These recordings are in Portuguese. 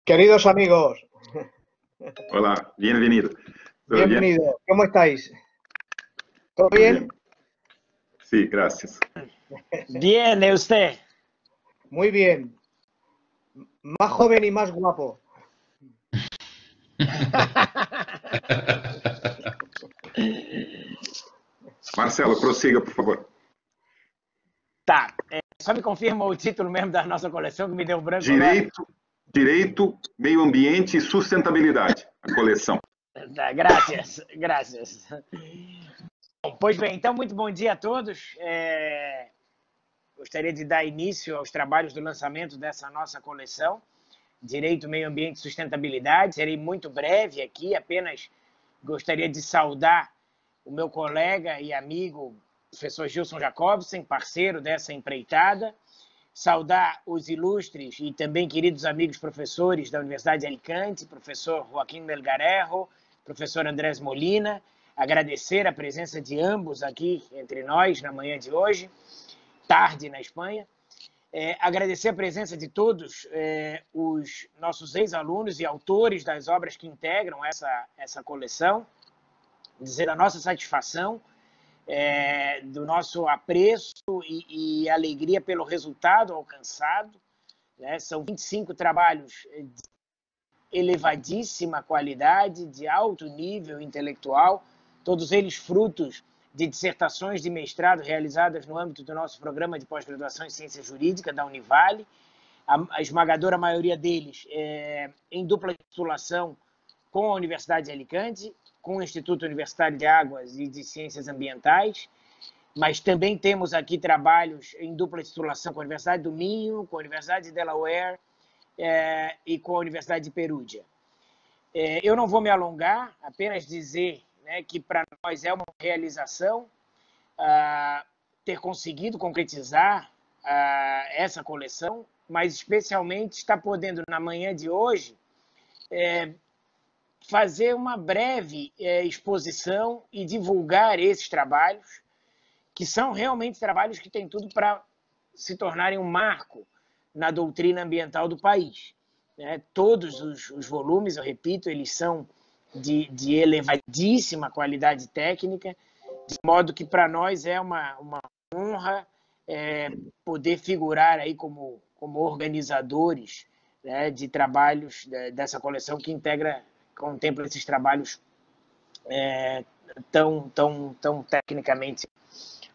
Queridos amigos, Hola, bienvenido. ¿Todo bien? bienvenidos. ¿Cómo estáis? ¿Todo Muy bien. bien? Sí, gracias. Bien, ¿y usted? Muy bien. Más joven y más guapo. Marcelo, prossiga, por favor. Tá, só me confirma o título mesmo da nossa coleção que me deu branco agora. Direito, meio ambiente e sustentabilidade, a coleção. Tá, graças, graças. Bom, pois bem, então muito bom dia a todos. Gostaria de dar início aos trabalhos do lançamento dessa nossa coleção, Direito, Meio Ambiente e Sustentabilidade. Serei muito breve aqui, apenas gostaria de saudar o meu colega e amigo, professor Gilson Jacobsen, parceiro dessa empreitada, saudar os ilustres e também queridos amigos professores da Universidade de Alicante, professor Joaquim Melgarejo, professor Andrés Molina, agradecer a presença de ambos aqui entre nós na manhã de hoje, tarde na Espanha. Agradecer a presença de todos os nossos ex-alunos e autores das obras que integram essa coleção, dizer a nossa satisfação, do nosso apreço e alegria pelo resultado alcançado. Né? São 25 trabalhos de elevadíssima qualidade, de alto nível intelectual, todos eles frutos de dissertações de mestrado realizadas no âmbito do nosso programa de pós-graduação em Ciência Jurídica da Univale, a esmagadora maioria deles em dupla titulação com a Universidade de Alicante, com o Instituto Universitário de Águas e de Ciências Ambientais, mas também temos aqui trabalhos em dupla titulação com a Universidade do Minho, com a Universidade de Delaware e com a Universidade de Perúdia. Eu não vou me alongar, apenas dizer, né, que para nós é uma realização ter conseguido concretizar essa coleção, mas especialmente está podendo, na manhã de hoje, fazer uma breve exposição e divulgar esses trabalhos, que são realmente trabalhos que têm tudo para se tornarem um marco na doutrina ambiental do país. Todos os volumes, eu repito, eles são de elevadíssima qualidade técnica, de modo que para nós é uma honra poder figurar aí como organizadores, né, de trabalhos dessa coleção que contempla esses trabalhos tão tecnicamente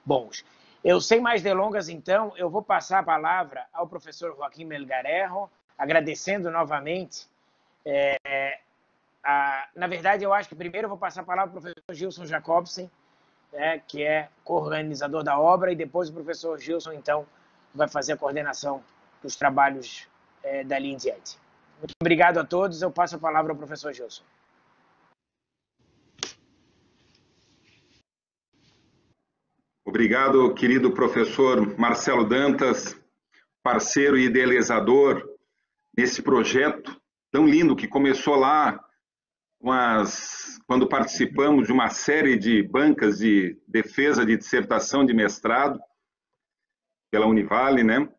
bons. Eu, sem mais delongas, então, eu vou passar a palavra ao professor Joaquim Melgarejo, agradecendo novamente. Na verdade, eu acho que primeiro eu vou passar a palavra ao professor Gilson Jacobsen, que é co-organizador da obra, e depois o professor Gilson, então, vai fazer a coordenação dos trabalhos dali em diante. Muito obrigado a todos. Eu passo a palavra ao professor Gilson. Obrigado, querido professor Marcelo Dantas, parceiro e idealizador nesse projeto tão lindo que começou lá quando participamos de uma série de bancas de defesa de dissertação de mestrado pela Univale, né?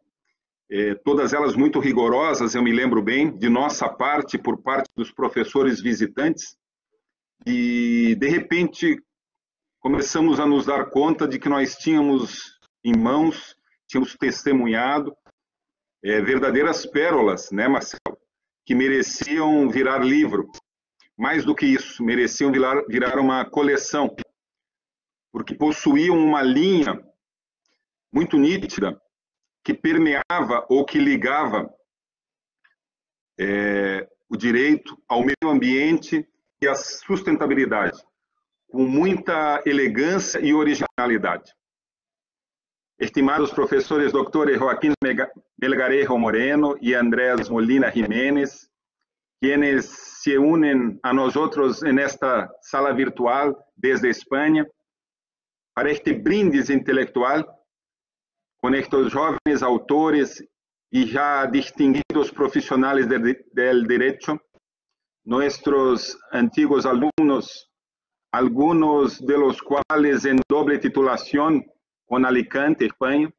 Todas elas muito rigorosas, eu me lembro bem, de nossa parte, por parte dos professores visitantes, e de repente começamos a nos dar conta de que nós tínhamos em mãos, tínhamos testemunhado verdadeiras pérolas, né, Marcelo, que mereciam virar livro. Mais do que isso, mereciam virar uma coleção, porque possuíam uma linha muito nítida que permeava ou que ligava o direito ao meio ambiente e à sustentabilidade, com muita elegância e originalidade. Estimados professores Dr. Joaquín Melgarejo Moreno y Andrés Molina Jiménez, quienes se unen a nosotros en esta sala virtual desde España, para este brindis intelectual con estos jóvenes autores y ya distinguidos profesionales del derecho, nuestros antiguos alumnos, algunos de los cuales en doble titulación con Alicante, España,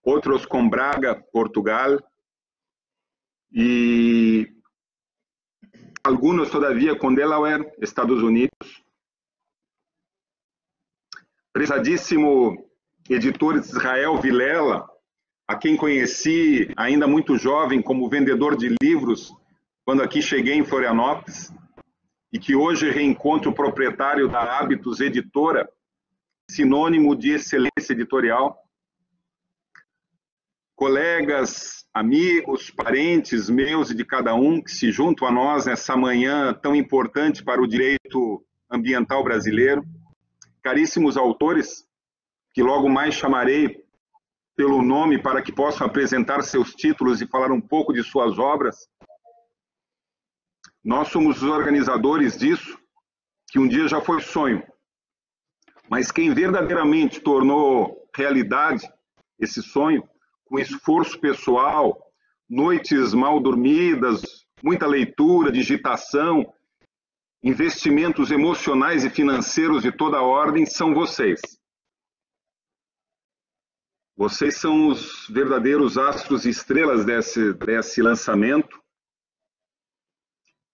otros con Braga, Portugal, y algunos todavía con Delaware, Estados Unidos. Prezadíssimo editor Israel Vilela, a quem conheci ainda muito jovem como vendedor de livros, quando aqui cheguei em Florianópolis, e que hoje reencontro o proprietário da Hábitos Editora, sinônimo de excelência editorial. Colegas, amigos, parentes meus e de cada um que se juntam a nós nessa manhã tão importante para o direito ambiental brasileiro. Caríssimos autores, que logo mais chamarei pelo nome para que possam apresentar seus títulos e falar um pouco de suas obras. Nós somos os organizadores disso, que um dia já foi sonho. Mas quem verdadeiramente tornou realidade esse sonho, com esforço pessoal, noites mal dormidas, muita leitura, digitação, investimentos emocionais e financeiros de toda a ordem, são vocês. Vocês são os verdadeiros astros e estrelas desse lançamento,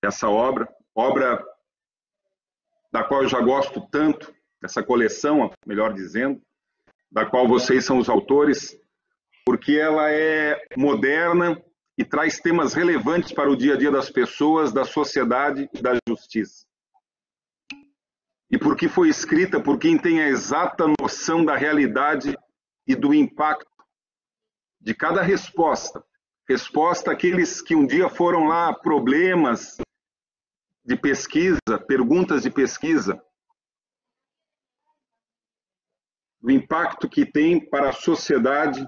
dessa obra da qual eu já gosto tanto, dessa coleção, melhor dizendo, da qual vocês são os autores, porque ela é moderna e traz temas relevantes para o dia a dia das pessoas, da sociedade e da justiça. E porque foi escrita por quem tem a exata noção da realidade e do impacto de cada resposta. Resposta àqueles que um dia foram lá problemas de pesquisa, perguntas de pesquisa, o impacto que tem para a sociedade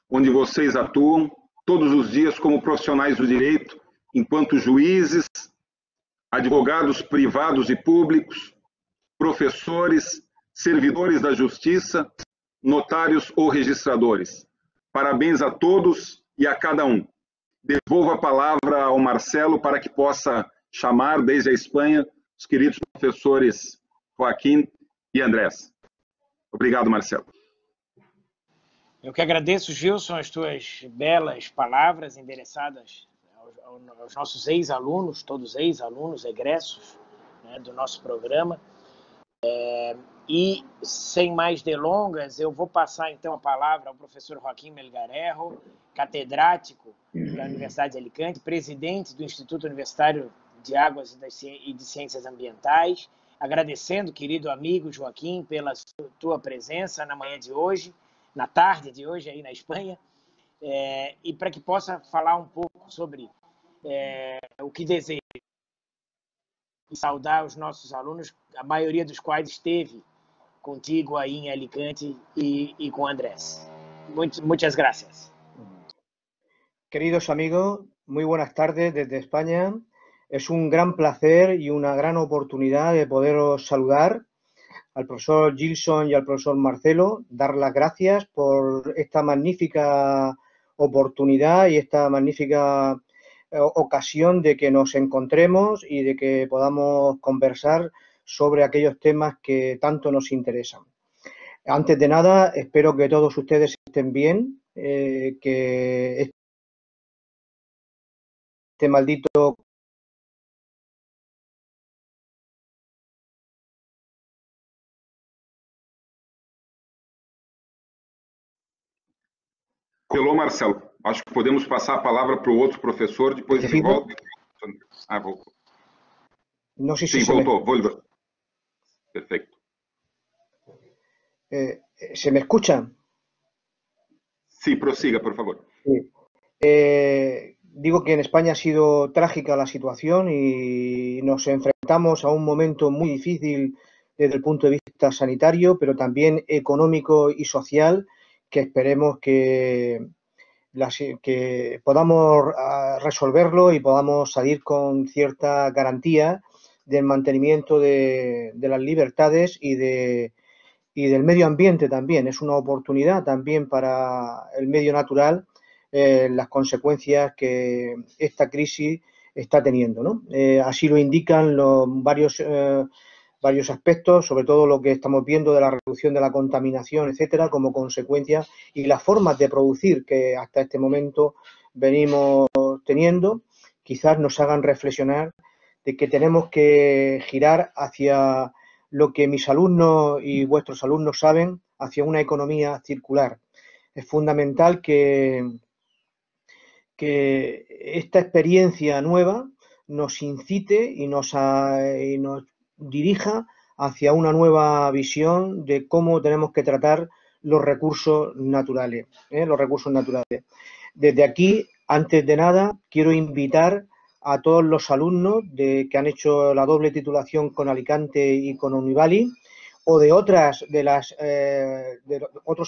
onde vocês atuam todos os dias como profissionais do direito, enquanto juízes, advogados privados e públicos, professores, servidores da justiça, notários ou registradores. Parabéns a todos e a cada um. Devolvo a palavra ao Marcelo para que possa chamar desde a Espanha os queridos professores Joaquim e Andrés. Obrigado, Marcelo. Eu que agradeço, Gilson, as tuas belas palavras endereçadas aos nossos ex-alunos, todos ex-alunos, egressos, né, do nosso programa. E, sem mais delongas, eu vou passar, então, a palavra ao professor Joaquim Melgarejo, catedrático da Universidade de Alicante, presidente do Instituto Universitário de Águas e de Ciências Ambientais, agradecendo, querido amigo Joaquim, pela tua presença na manhã de hoje, na tarde de hoje, aí na Espanha, e para que possa falar um pouco sobre o que deseja e saudar os nossos alunos, a maioria dos quais esteve contigo aí em Alicante y con Andrés. Muchas gracias. Queridos amigos, muy buenas tardes desde España. Es un gran placer y una gran oportunidad de poderos saludar al profesor Gilson y al profesor Marcelo, dar las gracias por esta magnífica oportunidad y esta magnífica ocasión de que nos encontremos y de que podamos conversar sobre aquellos temas que tanto nos interesan. Antes de nada, espero que todos ustedes estén bien, que este maldito Colou, Marcelo. Acho que podemos passar a palavra para o outro professor, depois de volta. Ah, voltou. No sé si Sim, voltou. Voltou. Perfecto. ¿Se me escucha? Sí, prosiga, por favor. Sí. Digo que en España ha sido trágica la situación y nos enfrentamos a un momento muy difícil desde el punto de vista sanitario, pero también económico y social, que esperemos que podamos resolverlo y podamos salir con cierta garantía del mantenimiento de las libertades y del medio ambiente también. Es una oportunidad también para el medio natural, las consecuencias que esta crisis está teniendo, ¿no? Así lo indican varios aspectos, sobre todo lo que estamos viendo de la reducción de la contaminación, etcétera, como consecuencia, y las formas de producir que hasta este momento venimos teniendo, quizás nos hagan reflexionar de que tenemos que girar hacia lo que mis alumnos y vuestros alumnos saben, hacia una economía circular. Es fundamental que esta experiencia nueva nos incite y nos dirija hacia una nueva visión de cómo tenemos que tratar los recursos naturales. Desde aquí, antes de nada, quiero invitar a todos los alumnos que han hecho la doble titulación con Alicante y con Univali, o de otros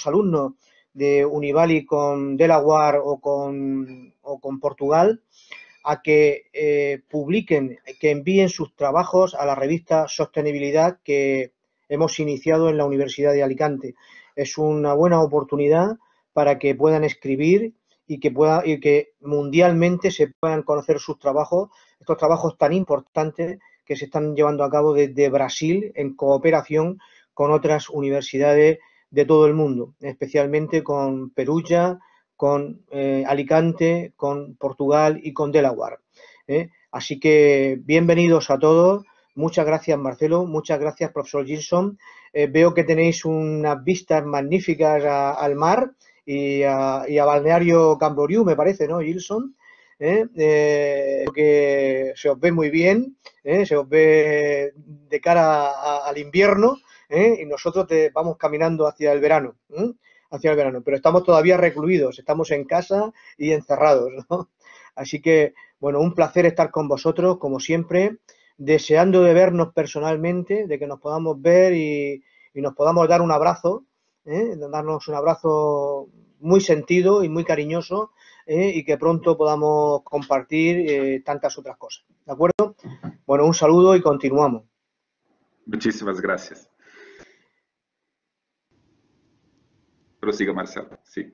alumnos de Univali con Delaware o con Portugal, a que publiquen, que envíen sus trabajos a la revista Sostenibilidad que hemos iniciado en la Universidad de Alicante. Es una buena oportunidad para que puedan escribir y que mundialmente se puedan conocer sus trabajos, estos trabajos tan importantes que se están llevando a cabo desde Brasil en cooperación con otras universidades de todo el mundo, especialmente con Perugia, con Alicante, con Portugal y con Delaware. Así que bienvenidos a todos. Muchas gracias, Marcelo. Muchas gracias, profesor Gilson. Veo que tenéis unas vistas magníficas al mar y a Balneario Camboriú, me parece, ¿no, Gilson? Que se os ve muy bien, se os ve de cara al invierno, y nosotros vamos caminando hacia el verano. Pero estamos todavía recluidos, estamos en casa y encerrados, ¿no? Así que, bueno, un placer estar con vosotros, como siempre, deseando de vernos personalmente, de que nos podamos ver y nos podamos dar un abrazo, darnos un abrazo muy sentido y muy cariñoso, y que pronto podamos compartir tantas otras cosas, ¿de acuerdo? Bueno, un saludo y continuamos. Muchísimas gracias. Prosiga, Marcelo. Sí.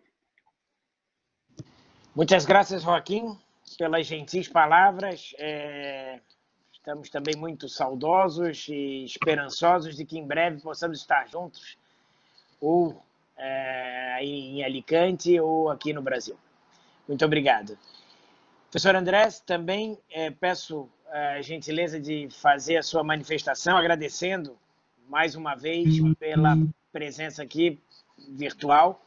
Muchas gracias, Joaquim, pelas gentis palavras. Estamos também muito saudosos e esperançosos de que em breve possamos estar juntos, ou em Alicante ou aqui no Brasil. Muito obrigado. Professor Andrés, também peço a gentileza de fazer a sua manifestação, agradecendo mais uma vez pela presença aqui virtual,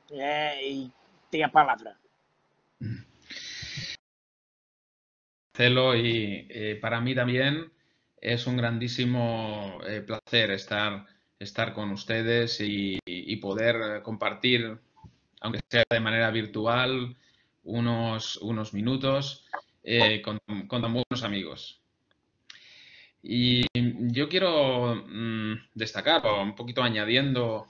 y tenga palabra. Marcelo, y para mí también es un grandísimo placer estar con ustedes y poder compartir, aunque sea de manera virtual, unos minutos con tan buenos amigos. Y yo quiero destacar, un poquito añadiendo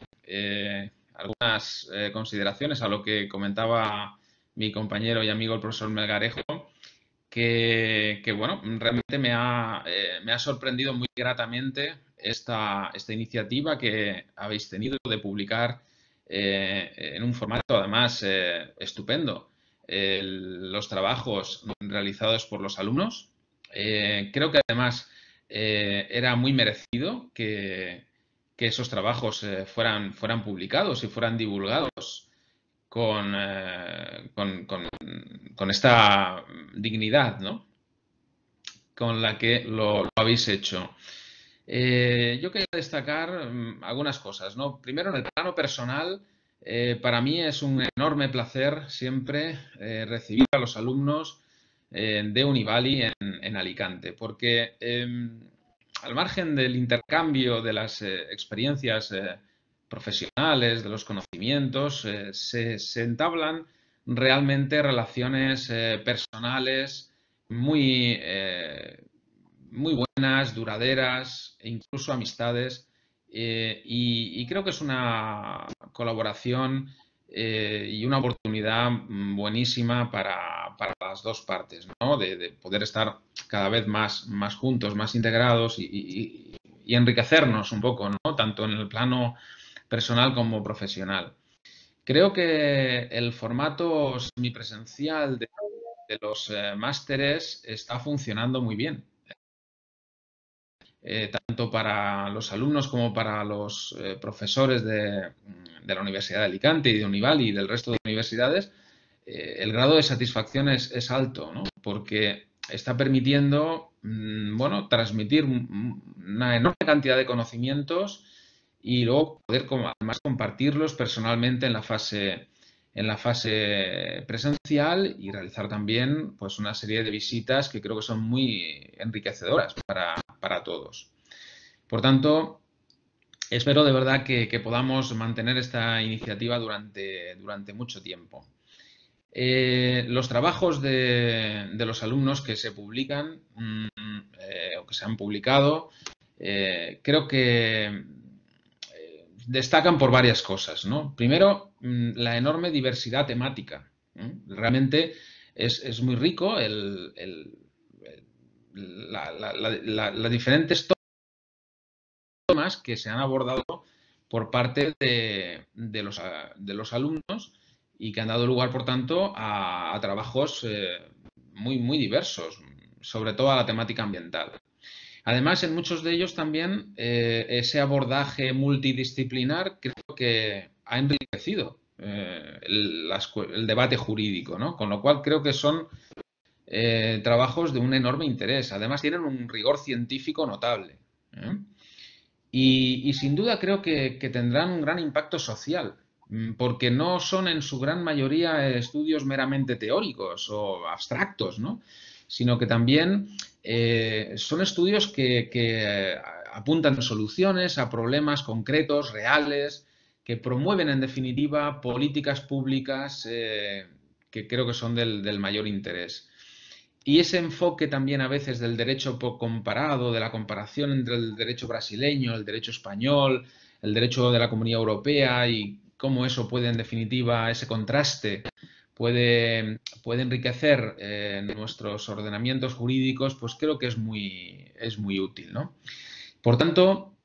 algunas consideraciones a lo que comentaba mi compañero y amigo el profesor Melgarejo, que bueno, realmente me ha sorprendido muy gratamente esta iniciativa que habéis tenido de publicar en un formato además estupendo los trabajos realizados por los alumnos. Creo que además era muy merecido que esos trabajos fueran publicados y fueran divulgados con esta dignidad, ¿no?, con la que lo habéis hecho. Yo quería destacar algunas cosas, ¿no? Primero, en el plano personal, para mí es un enorme placer siempre recibir a los alumnos de Univali en Alicante, porque al margen del intercambio de las experiencias profesionales, de los conocimientos, se entablan realmente relaciones personales muy buenas, duraderas, e incluso amistades, y creo que es una colaboración y una oportunidad buenísima para las dos partes, ¿no?, de poder estar cada vez más juntos, más integrados y enriquecernos un poco, ¿no?, tanto en el plano personal como profesional. Creo que el formato semipresencial de los másteres está funcionando muy bien, tanto para los alumnos como para los profesores de la Universidad de Alicante y de Univali y del resto de universidades. El grado de satisfacción es alto, ¿no?, porque está permitiendo, bueno, transmitir una enorme cantidad de conocimientos y luego poder además compartirlos personalmente en la fase presencial y realizar también pues una serie de visitas que creo que son muy enriquecedoras para todos. Por tanto, espero de verdad que podamos mantener esta iniciativa durante mucho tiempo. Los trabajos de los alumnos que se publican o que se han publicado, creo que destacan por varias cosas, ¿no? Primero, la enorme diversidad temática. Realmente es muy rico las diferentes temas que se han abordado por parte de los alumnos y que han dado lugar, por tanto, a trabajos muy diversos, sobre todo a la temática ambiental. Además, en muchos de ellos también ese abordaje multidisciplinar creo que ha enriquecido el debate jurídico, ¿no? Con lo cual creo que son trabajos de un enorme interés. Además, tienen un rigor científico notable. Y sin duda creo que tendrán un gran impacto social, porque no son en su gran mayoría estudios meramente teóricos o abstractos, ¿no? Sino que también son estudios que apuntan soluciones a problemas concretos, reales, que promueven en definitiva políticas públicas que creo que son del mayor interés. Y ese enfoque también a veces del derecho comparado, de la comparación entre el derecho brasileño, el derecho español, el derecho de la Comunidad Europea y cómo eso puede, en definitiva, ese contraste puede enriquecer nuestros ordenamientos jurídicos, pues creo que es muy útil, ¿no? Por tanto,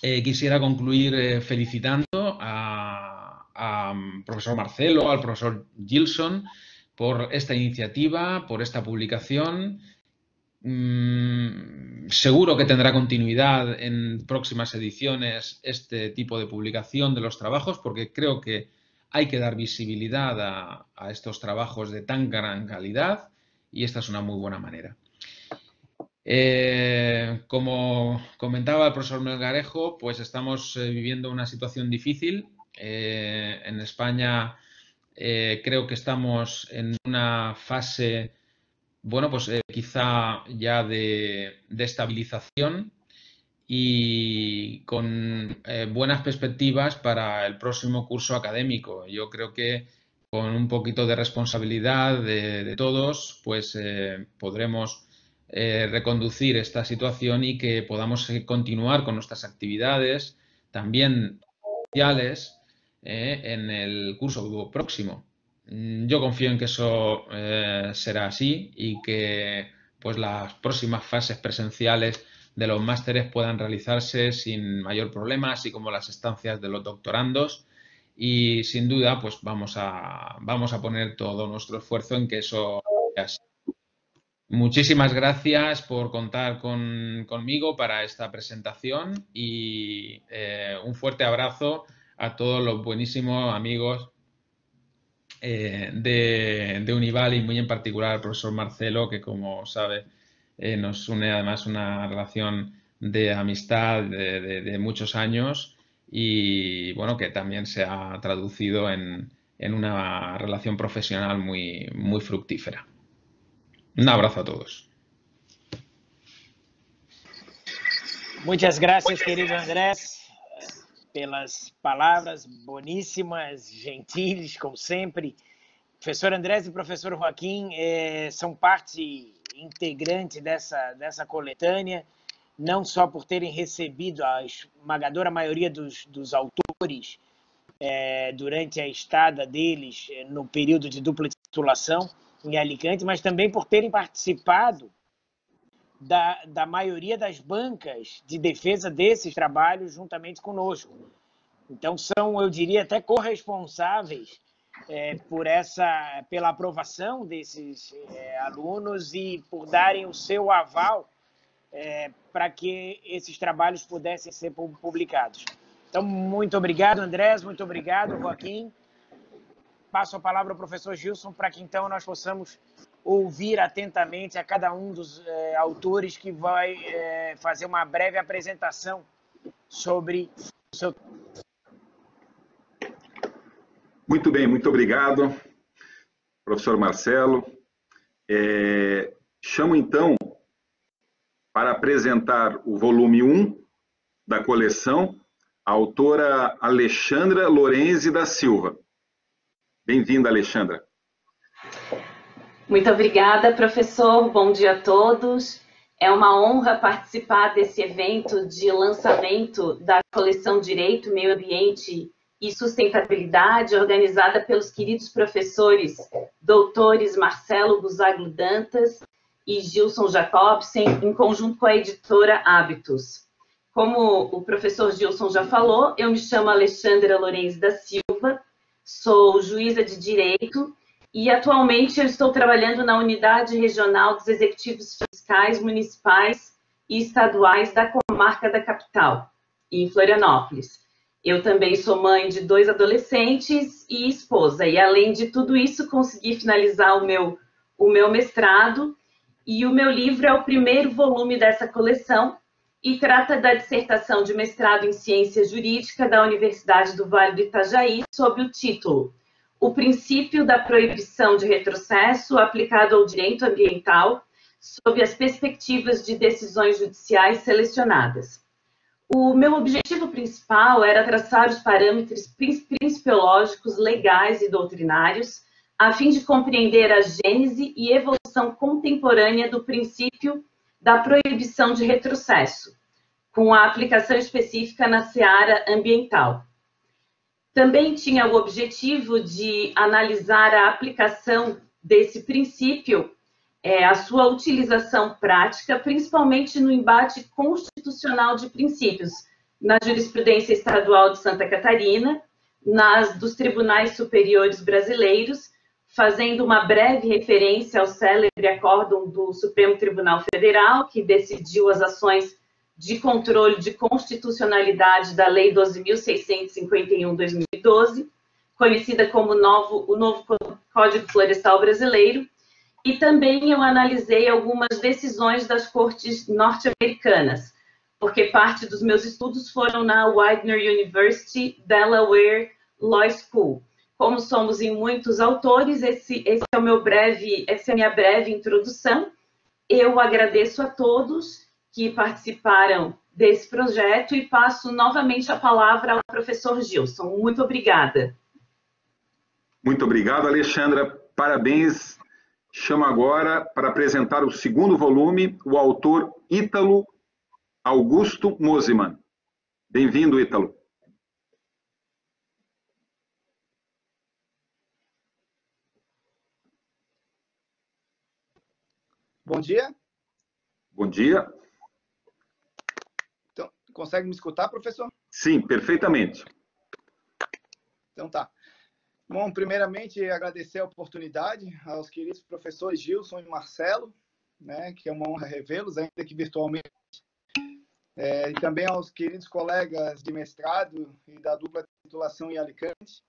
quisiera concluir felicitando al profesor Marcelo, al profesor Gilson, por esta iniciativa, por esta publicación. Seguro que tendrá continuidad en próximas ediciones este tipo de publicación de los trabajos, porque creo que hay que dar visibilidad a estos trabajos de tan gran calidad y esta es una muy buena manera. Como comentaba el profesor Melgarejo, pues estamos viviendo una situación difícil. En España creo que estamos en una fase, bueno, pues quizá ya de estabilización y con buenas perspectivas para el próximo curso académico. Yo creo que con un poquito de responsabilidad de todos, pues podremos reconducir esta situación y que podamos continuar con nuestras actividades, también sociales, en el curso próximo. Yo confío en que eso será así y que pues las próximas fases presenciales de los másteres puedan realizarse sin mayor problema, así como las estancias de los doctorandos y sin duda pues vamos a poner todo nuestro esfuerzo en que eso sea así. Muchísimas gracias por contar conmigo para esta presentación y un fuerte abrazo a todos los buenísimos amigos de Unival y muy en particular al profesor Marcelo, que como sabe nos une además una relación de amistad de muchos años y bueno, que también se ha traducido en una relación profesional muy fructífera. Un abrazo a todos. Muchas gracias, querido Andrés, pelas palavras boníssimas, gentis, como sempre. Professor Andrés e professor Joaquim são parte integrante dessa coletânea, não só por terem recebido a esmagadora maioria dos autores durante a estada deles no período de dupla titulação em Alicante, mas também por terem participado da maioria das bancas de defesa desses trabalhos juntamente conosco. Então, são, eu diria, até corresponsáveis pela aprovação desses alunos e por darem o seu aval para que esses trabalhos pudessem ser publicados. Então, muito obrigado, Andrés, muito obrigado, Joaquim. Passo a palavra ao professor Gilson para que, então, nós possamos ouvir atentamente a cada um dos autores que vai fazer uma breve apresentação sobre o seu... Muito bem, muito obrigado, professor Marcelo. Chamo, então, para apresentar o volume 1 da coleção, a autora Alexandra Lorenzi da Silva. Bem-vinda, Alexandra. Muito obrigada, professor. Bom dia a todos. É uma honra participar desse evento de lançamento da coleção Direito, Meio Ambiente e Sustentabilidade, organizada pelos queridos professores doutores Marcelo Busaglio Dantas e Gilson Jacobsen, em conjunto com a editora Hábitos. Como o professor Gilson já falou, eu me chamo Alexandra Lorenzi da Silva, sou juíza de Direito e atualmente eu estou trabalhando na Unidade Regional dos Executivos Fiscais Municipais e Estaduais da Comarca da Capital, em Florianópolis. Eu também sou mãe de 2 adolescentes e esposa, e além de tudo isso, consegui finalizar o meu mestrado, e o meu livro é o primeiro volume dessa coleção, e trata da dissertação de mestrado em Ciência Jurídica da Universidade do Vale do Itajaí, sob o título O princípio da proibição de retrocesso aplicado ao direito ambiental, sob as perspectivas de decisões judiciais selecionadas. O meu objetivo principal era traçar os parâmetros principiológicos, legais e doutrinários, a fim de compreender a gênese e evolução contemporânea do princípio da proibição de retrocesso, com a aplicação específica na seara ambiental. Também tinha o objetivo de analisar a aplicação desse princípio, a sua utilização prática, principalmente no embate constitucional de princípios, na jurisprudência estadual de Santa Catarina, dos tribunais superiores brasileiros, fazendo uma breve referência ao célebre acórdão do Supremo Tribunal Federal, que decidiu as ações de controle de constitucionalidade da Lei 12.651/2012, conhecida como o novo Código Florestal Brasileiro, e também eu analisei algumas decisões das cortes norte-americanas, porque parte dos meus estudos foram na Widener University Delaware Law School. Como somos em muitos autores, essa é a minha breve introdução. Eu agradeço a todos que participaram desse projeto e passo novamente a palavra ao professor Gilson. Muito obrigada. Muito obrigado, Alexandra. Parabéns. Chamo agora para apresentar o segundo volume, o autor Ítalo Augusto Mosimann. Bem-vindo, Ítalo. Bom dia. Bom dia. Então, consegue me escutar, professor? Sim, perfeitamente. Então tá. Bom, primeiramente, agradecer a oportunidade aos queridos professores Gilson e Marcelo, né, que é uma honra revê-los, ainda que virtualmente, e também aos queridos colegas de mestrado e da dupla titulação em Alicante.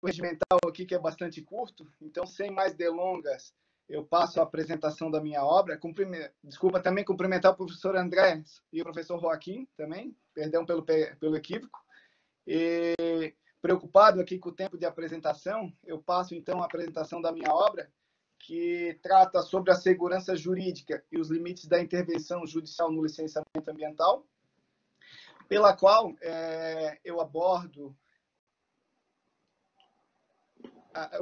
O regimental aqui que é bastante curto, então, sem mais delongas, eu passo a apresentação da minha obra. Desculpa também cumprimentar o professor André e o professor Joaquim também, perdão pelo equívoco. E, preocupado aqui com o tempo de apresentação, eu passo então a apresentação da minha obra, que trata sobre a segurança jurídica e os limites da intervenção judicial no licenciamento ambiental, pela qual eu abordo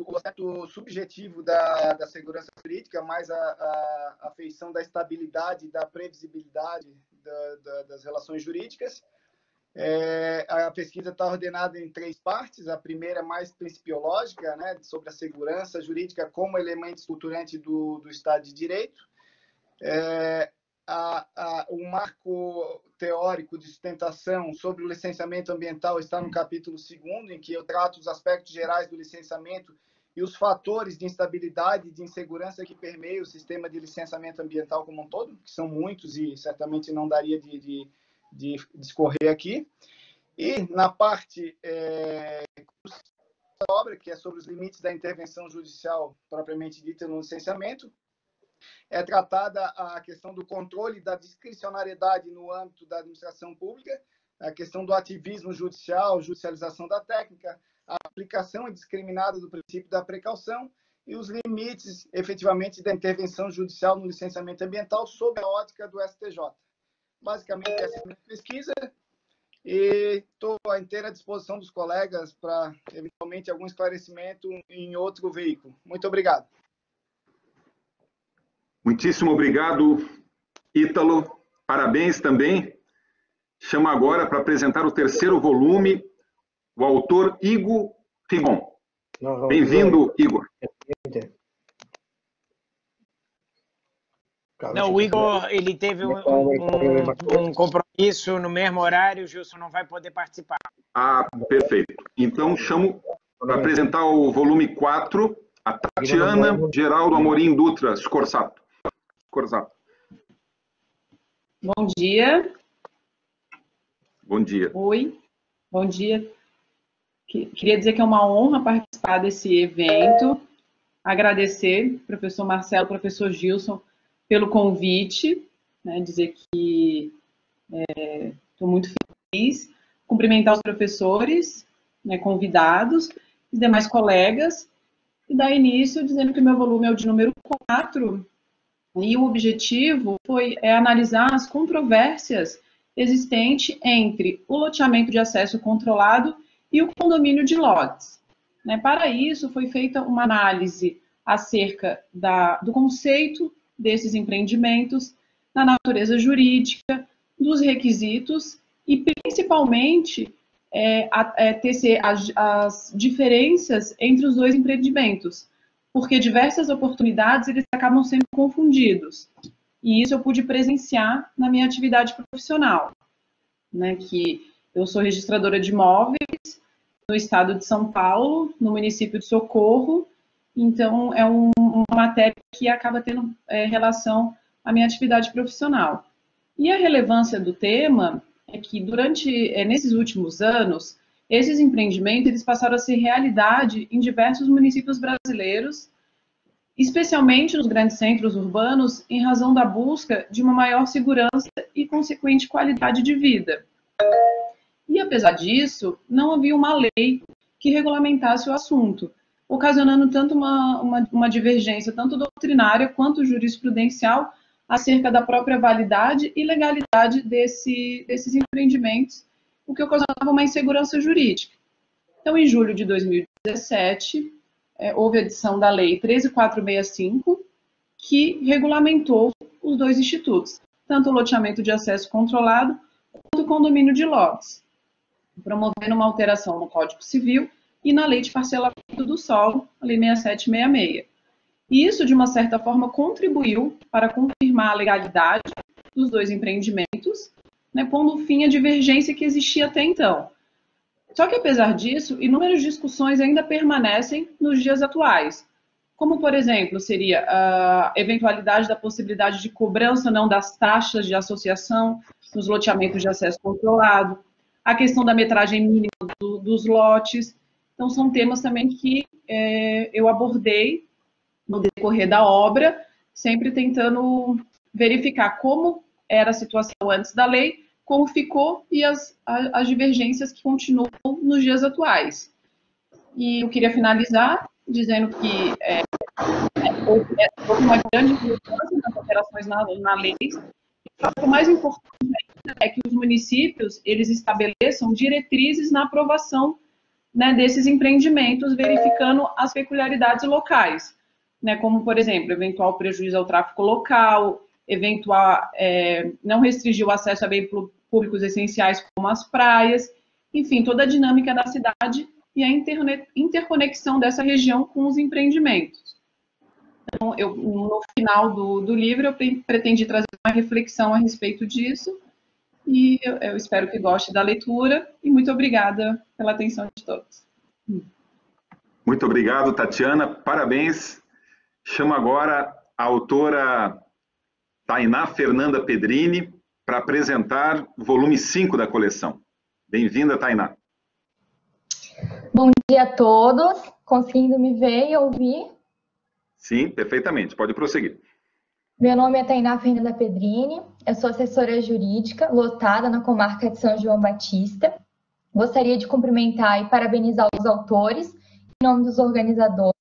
o aspecto subjetivo da segurança jurídica, mais a feição da estabilidade, da previsibilidade das relações jurídicas. A pesquisa está ordenada em 3 partes. A primeira, mais principiológica, né, sobre a segurança jurídica como elemento estruturante do Estado de Direito. O marco teórico de sustentação sobre o licenciamento ambiental está no capítulo 2º, em que eu trato os aspectos gerais do licenciamento e os fatores de instabilidade e de insegurança que permeiam o sistema de licenciamento ambiental como um todo, que são muitos e certamente não daria de discorrer aqui. E na parte obra, que é sobre os limites da intervenção judicial propriamente dita no licenciamento. É tratada a questão do controle da discricionariedade no âmbito da administração pública, a questão do ativismo judicial, judicialização da técnica, a aplicação indiscriminada do princípio da precaução e os limites, efetivamente, da intervenção judicial no licenciamento ambiental sob a ótica do STJ. Basicamente, essa é a minha pesquisa e estou à inteira disposição dos colegas para, eventualmente, algum esclarecimento em outro veículo. Muito obrigado. Muitíssimo obrigado, Ítalo. Parabéns também. Chamo agora para apresentar o terceiro volume, o autor Igor Rigon. Bem-vindo, Igor. Não, o Igor, ele teve um compromisso no mesmo horário, o Gilson não vai poder participar. Ah, perfeito. Então, chamo para apresentar o volume 4, a Tatiana Geraldo Amorim Dutra Scorsato. Bom dia. Bom dia. Oi, bom dia. Queria dizer que é uma honra participar desse evento, agradecer ao professor Marcelo, ao professor Gilson, pelo convite, né, dizer que estou muito feliz, cumprimentar os professores, né, convidados, os demais colegas, e dar início dizendo que o meu volume é o de número 4, e o objetivo é analisar as controvérsias existentes entre o loteamento de acesso controlado e o condomínio de lotes. Né, para isso, foi feita uma análise acerca do conceito desses empreendimentos, da natureza jurídica, dos requisitos e, principalmente, tecer as diferenças entre os dois empreendimentos, porque diversas oportunidades eles acabam sendo confundidos. E isso eu pude presenciar na minha atividade profissional, né, que eu sou registradora de imóveis no estado de São Paulo, no município de Socorro, então é uma matéria que acaba tendo relação à minha atividade profissional. E a relevância do tema é que nesses últimos anos, esses empreendimentos eles passaram a ser realidade em diversos municípios brasileiros, especialmente nos grandes centros urbanos, em razão da busca de uma maior segurança e consequente qualidade de vida. E apesar disso, não havia uma lei que regulamentasse o assunto, ocasionando tanto uma divergência, tanto doutrinária quanto jurisprudencial, acerca da própria validade e legalidade desses empreendimentos, o que ocasionava uma insegurança jurídica. Então, em julho de 2017, houve a edição da Lei 13.465, que regulamentou os dois institutos, tanto o loteamento de acesso controlado quanto o condomínio de lotes, promovendo uma alteração no Código Civil e na Lei de Parcelamento do Solo, a Lei 6766. E isso, de uma certa forma, contribuiu para confirmar a legalidade dos dois empreendimentos, né, pondo fim à divergência que existia até então. Só que, apesar disso, inúmeras discussões ainda permanecem nos dias atuais, como, por exemplo, seria a eventualidade da possibilidade de cobrança ou não das taxas de associação nos loteamentos de acesso controlado, a questão da metragem mínima dos lotes. Então, são temas também que eu abordei no decorrer da obra, sempre tentando verificar como era a situação antes da lei, como ficou e as divergências que continuam nos dias atuais. E eu queria finalizar dizendo que houve uma grande importância nas alterações na lei. O mais importante é que os municípios eles estabeleçam diretrizes na aprovação, né, desses empreendimentos, verificando as peculiaridades locais, né, como, por exemplo, eventual prejuízo ao tráfego local, eventual não restringir o acesso a bens públicos essenciais como as praias, enfim, toda a dinâmica da cidade e a interconexão dessa região com os empreendimentos. Então, no final do livro, eu pretendi trazer uma reflexão a respeito disso, e eu espero que goste da leitura, e muito obrigada pela atenção de todos. Muito obrigado, Tatiana, parabéns. Chamo agora a autora Tainá Fernanda Pedrini para apresentar o volume 5 da coleção. Bem-vinda, Tainá. Bom dia a todos. Conseguindo me ver e ouvir? Sim, perfeitamente. Pode prosseguir. Meu nome é Tainá Fernanda Pedrini, eu sou assessora jurídica lotada na comarca de São João Batista. Gostaria de cumprimentar e parabenizar os autores, em nome dos organizadores,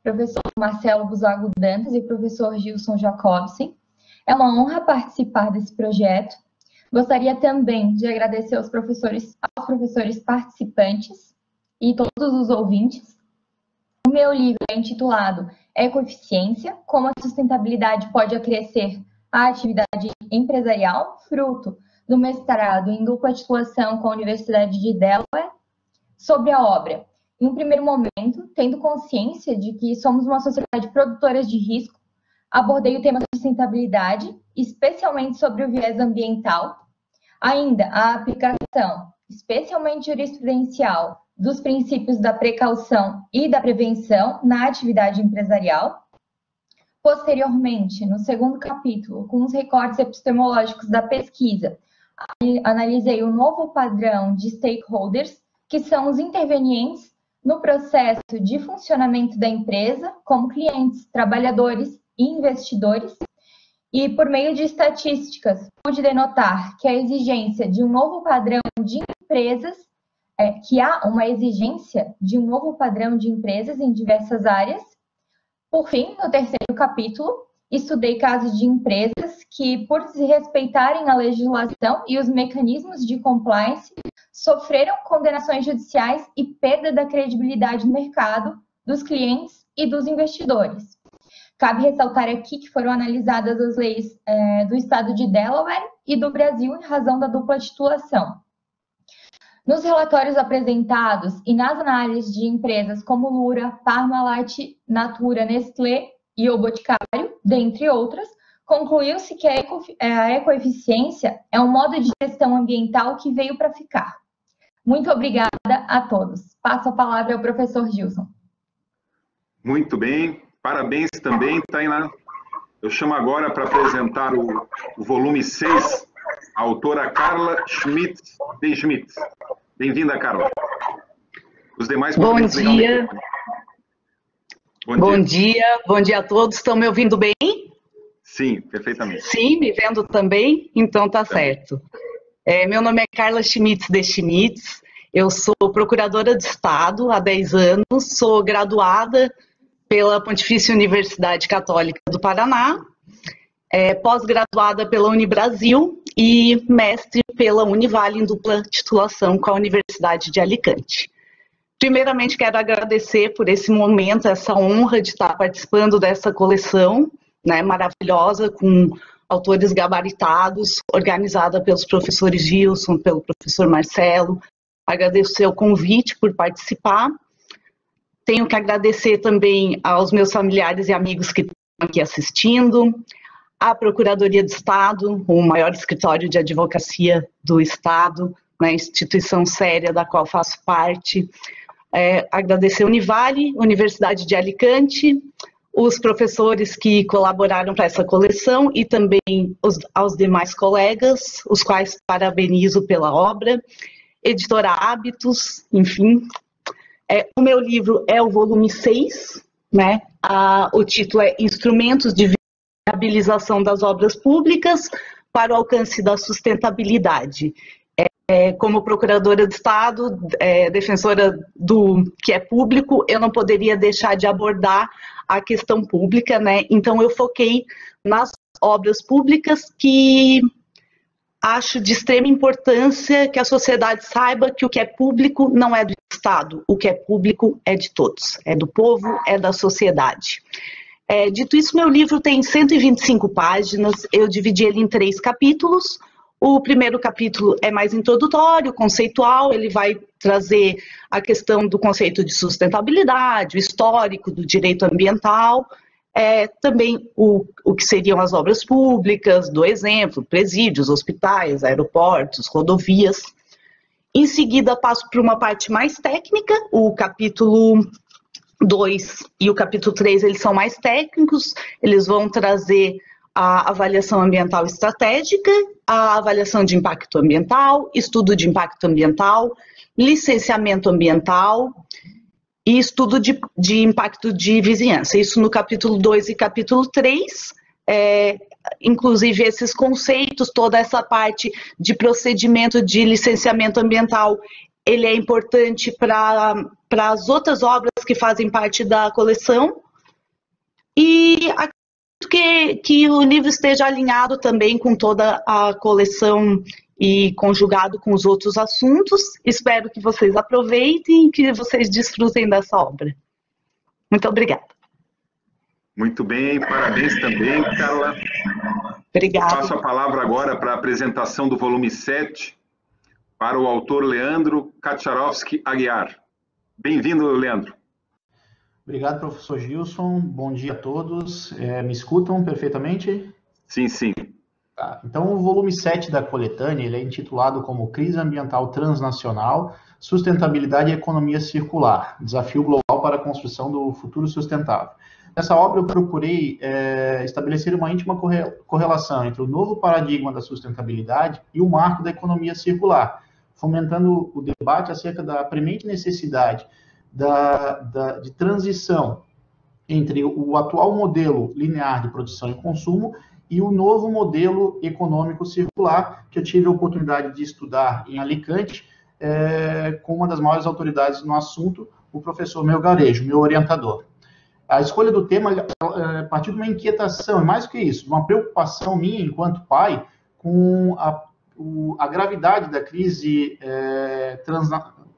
professor Marcelo Buzago Dantas e professor Gilson Jacobsen. É uma honra participar desse projeto. Gostaria também de agradecer aos professores participantes e todos os ouvintes. O meu livro é intitulado Ecoeficiência, como a sustentabilidade pode acrescer a atividade empresarial, fruto do mestrado em dupla titulação com a Universidade de Delaware, sobre a obra. Em um primeiro momento, tendo consciência de que somos uma sociedade produtora de risco, abordei o tema da sustentabilidade, especialmente sobre o viés ambiental, ainda a aplicação, especialmente jurisprudencial, dos princípios da precaução e da prevenção na atividade empresarial. Posteriormente, no segundo capítulo, com os recortes epistemológicos da pesquisa, analisei o novo padrão de stakeholders, que são os intervenientes no processo de funcionamento da empresa, como clientes, trabalhadores e investidores, e por meio de estatísticas, pude denotar que a exigência de um novo padrão de empresas, que há uma exigência de um novo padrão de empresas em diversas áreas. Por fim, no terceiro capítulo, estudei casos de empresas que, por desrespeitarem a legislação e os mecanismos de compliance, sofreram condenações judiciais e perda da credibilidade no mercado, dos clientes e dos investidores. Cabe ressaltar aqui que foram analisadas as leis do estado de Delaware e do Brasil em razão da dupla titulação. Nos relatórios apresentados e nas análises de empresas como Lura, Parmalat, Natura, Nestlé e O Boticário, dentre outras, concluiu-se que a ecoeficiência é um modo de gestão ambiental que veio para ficar. Muito obrigada a todos. Passo a palavra ao professor Gilson. Muito bem. Parabéns também, Tainá. Eu chamo agora para apresentar o volume 6, a autora Carla Schmidt de Schmidt. Bem-vinda, Carla. Os demais podem desligar o microfone. Bom dia a todos. Estão me ouvindo bem? Sim, perfeitamente. Sim, me vendo também? Então tá certo. Meu nome é Carla Schmitz de Schmitz. Eu sou procuradora de Estado há 10 anos, sou graduada pela Pontifícia Universidade Católica do Paraná, pós-graduada pela Unibrasil e mestre pela Univale em dupla titulação com a Universidade de Alicante. Primeiramente, quero agradecer por esse momento, essa honra de estar participando dessa coleção, né, maravilhosa, com autores gabaritados, organizada pelos professores Gilson, pelo professor Marcelo. Agradecer o convite por participar. Tenho que agradecer também aos meus familiares e amigos que estão aqui assistindo, à Procuradoria de Estado, o maior escritório de advocacia do Estado, né, instituição séria da qual faço parte. Agradecer a Univale, Universidade de Alicante, os professores que colaboraram para essa coleção e também aos demais colegas, os quais parabenizo pela obra, Editora Hábitos, enfim. O meu livro é o volume 6, né? O título é Instrumentos de Viabilização das Obras Públicas para o Alcance da Sustentabilidade. Como procuradora de Estado, defensora do que é público, eu não poderia deixar de abordar a questão pública, né? Então eu foquei nas obras públicas que acho de extrema importância que a sociedade saiba que o que é público não é do Estado, o que é público é de todos, é do povo, é da sociedade. Dito isso, meu livro tem 125 páginas, eu dividi ele em 3 capítulos. O primeiro capítulo é mais introdutório, conceitual, ele vai trazer a questão do conceito de sustentabilidade, o histórico do direito ambiental, também o que seriam as obras públicas, do exemplo, presídios, hospitais, aeroportos, rodovias. Em seguida, passo para uma parte mais técnica, o capítulo 2 e o capítulo 3, eles são mais técnicos, eles vão trazer a avaliação ambiental estratégica, a avaliação de impacto ambiental, estudo de impacto ambiental, licenciamento ambiental, e estudo de impacto de vizinhança. Isso no capítulo 2 e capítulo 3, inclusive esses conceitos, toda essa parte de procedimento de licenciamento ambiental, ele é importante para as outras obras que fazem parte da coleção. E acredito que o livro esteja alinhado também com toda a coleção e conjugado com os outros assuntos. Espero que vocês aproveitem e que vocês desfrutem dessa obra. Muito obrigada. Muito bem, parabéns também, Carla. Obrigada. Passo a palavra agora para a apresentação do volume 7, para o autor Leandro Kacharovski Aguiar. Bem-vindo, Leandro. Obrigado, professor Gilson. Bom dia a todos. Me escutam perfeitamente? Sim, sim. Tá. Então, o volume 7 da coletânea ele é intitulado como Crise Ambiental Transnacional, Sustentabilidade e Economia Circular, Desafio Global para a Construção do Futuro Sustentável. Nessa obra eu procurei estabelecer uma íntima correlação entre o novo paradigma da sustentabilidade e o marco da economia circular, fomentando o debate acerca da premente necessidade de transição entre o atual modelo linear de produção e consumo e o novo modelo econômico circular, que eu tive a oportunidade de estudar em Alicante, com uma das maiores autoridades no assunto, o professor Melgarejo, meu orientador. A escolha do tema partiu de uma inquietação, e mais do que isso, uma preocupação minha, enquanto pai, com a gravidade da crise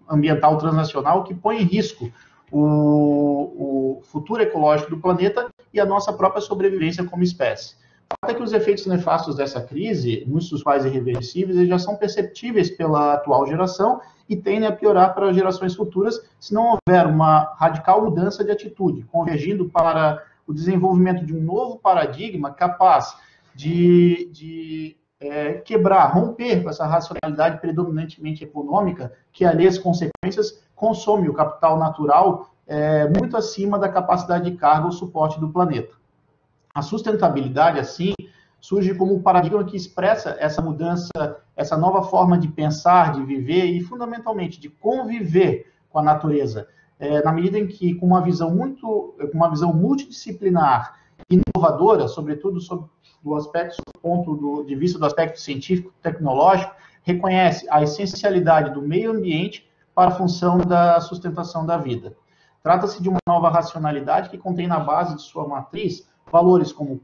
ambiental transnacional que põe em risco o futuro ecológico do planeta e a nossa própria sobrevivência como espécie. O fato é que os efeitos nefastos dessa crise, muitos dos quais irreversíveis, eles já são perceptíveis pela atual geração e tendem a piorar para gerações futuras se não houver uma radical mudança de atitude, convergindo para o desenvolvimento de um novo paradigma capaz de quebrar, romper com essa racionalidade predominantemente econômica que, alheia às consequências, consome o capital natural muito acima da capacidade de carga ou suporte do planeta. A sustentabilidade, assim, surge como um paradigma que expressa essa mudança, essa nova forma de pensar, de viver e, fundamentalmente, de conviver com a natureza, na medida em que, com uma visão multidisciplinar, inovadora, sobretudo do ponto de vista do aspecto científico, tecnológico, reconhece a essencialidade do meio ambiente para a função da sustentação da vida. Trata-se de uma nova racionalidade que contém na base de sua matriz valores como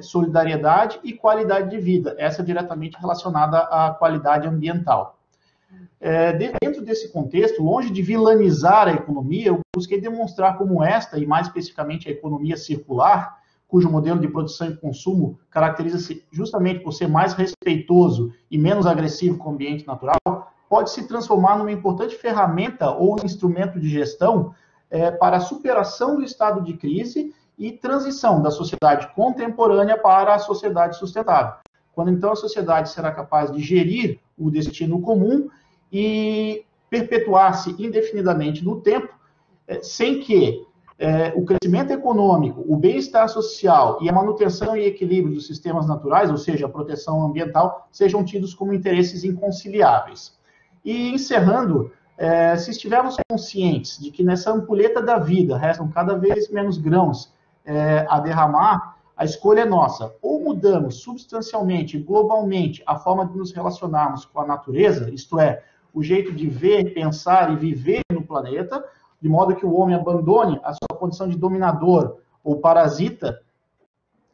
solidariedade e qualidade de vida, essa diretamente relacionada à qualidade ambiental. Dentro desse contexto, longe de vilanizar a economia, eu busquei demonstrar como esta, e mais especificamente a economia circular, cujo modelo de produção e consumo caracteriza-se justamente por ser mais respeitoso e menos agressivo com o ambiente natural, pode se transformar numa importante ferramenta ou instrumento de gestão para a superação do estado de crise e transição da sociedade contemporânea para a sociedade sustentável. Quando então a sociedade será capaz de gerir o destino comum e perpetuar-se indefinidamente no tempo, sem que o crescimento econômico, o bem-estar social e a manutenção e equilíbrio dos sistemas naturais, ou seja, a proteção ambiental, sejam tidos como interesses inconciliáveis. E encerrando, se estivermos conscientes de que nessa ampulheta da vida restam cada vez menos grãos a derramar, a escolha é nossa. Ou mudamos substancialmente, globalmente, a forma de nos relacionarmos com a natureza, isto é, o jeito de ver, pensar e viver no planeta, de modo que o homem abandone a sua condição de dominador ou parasita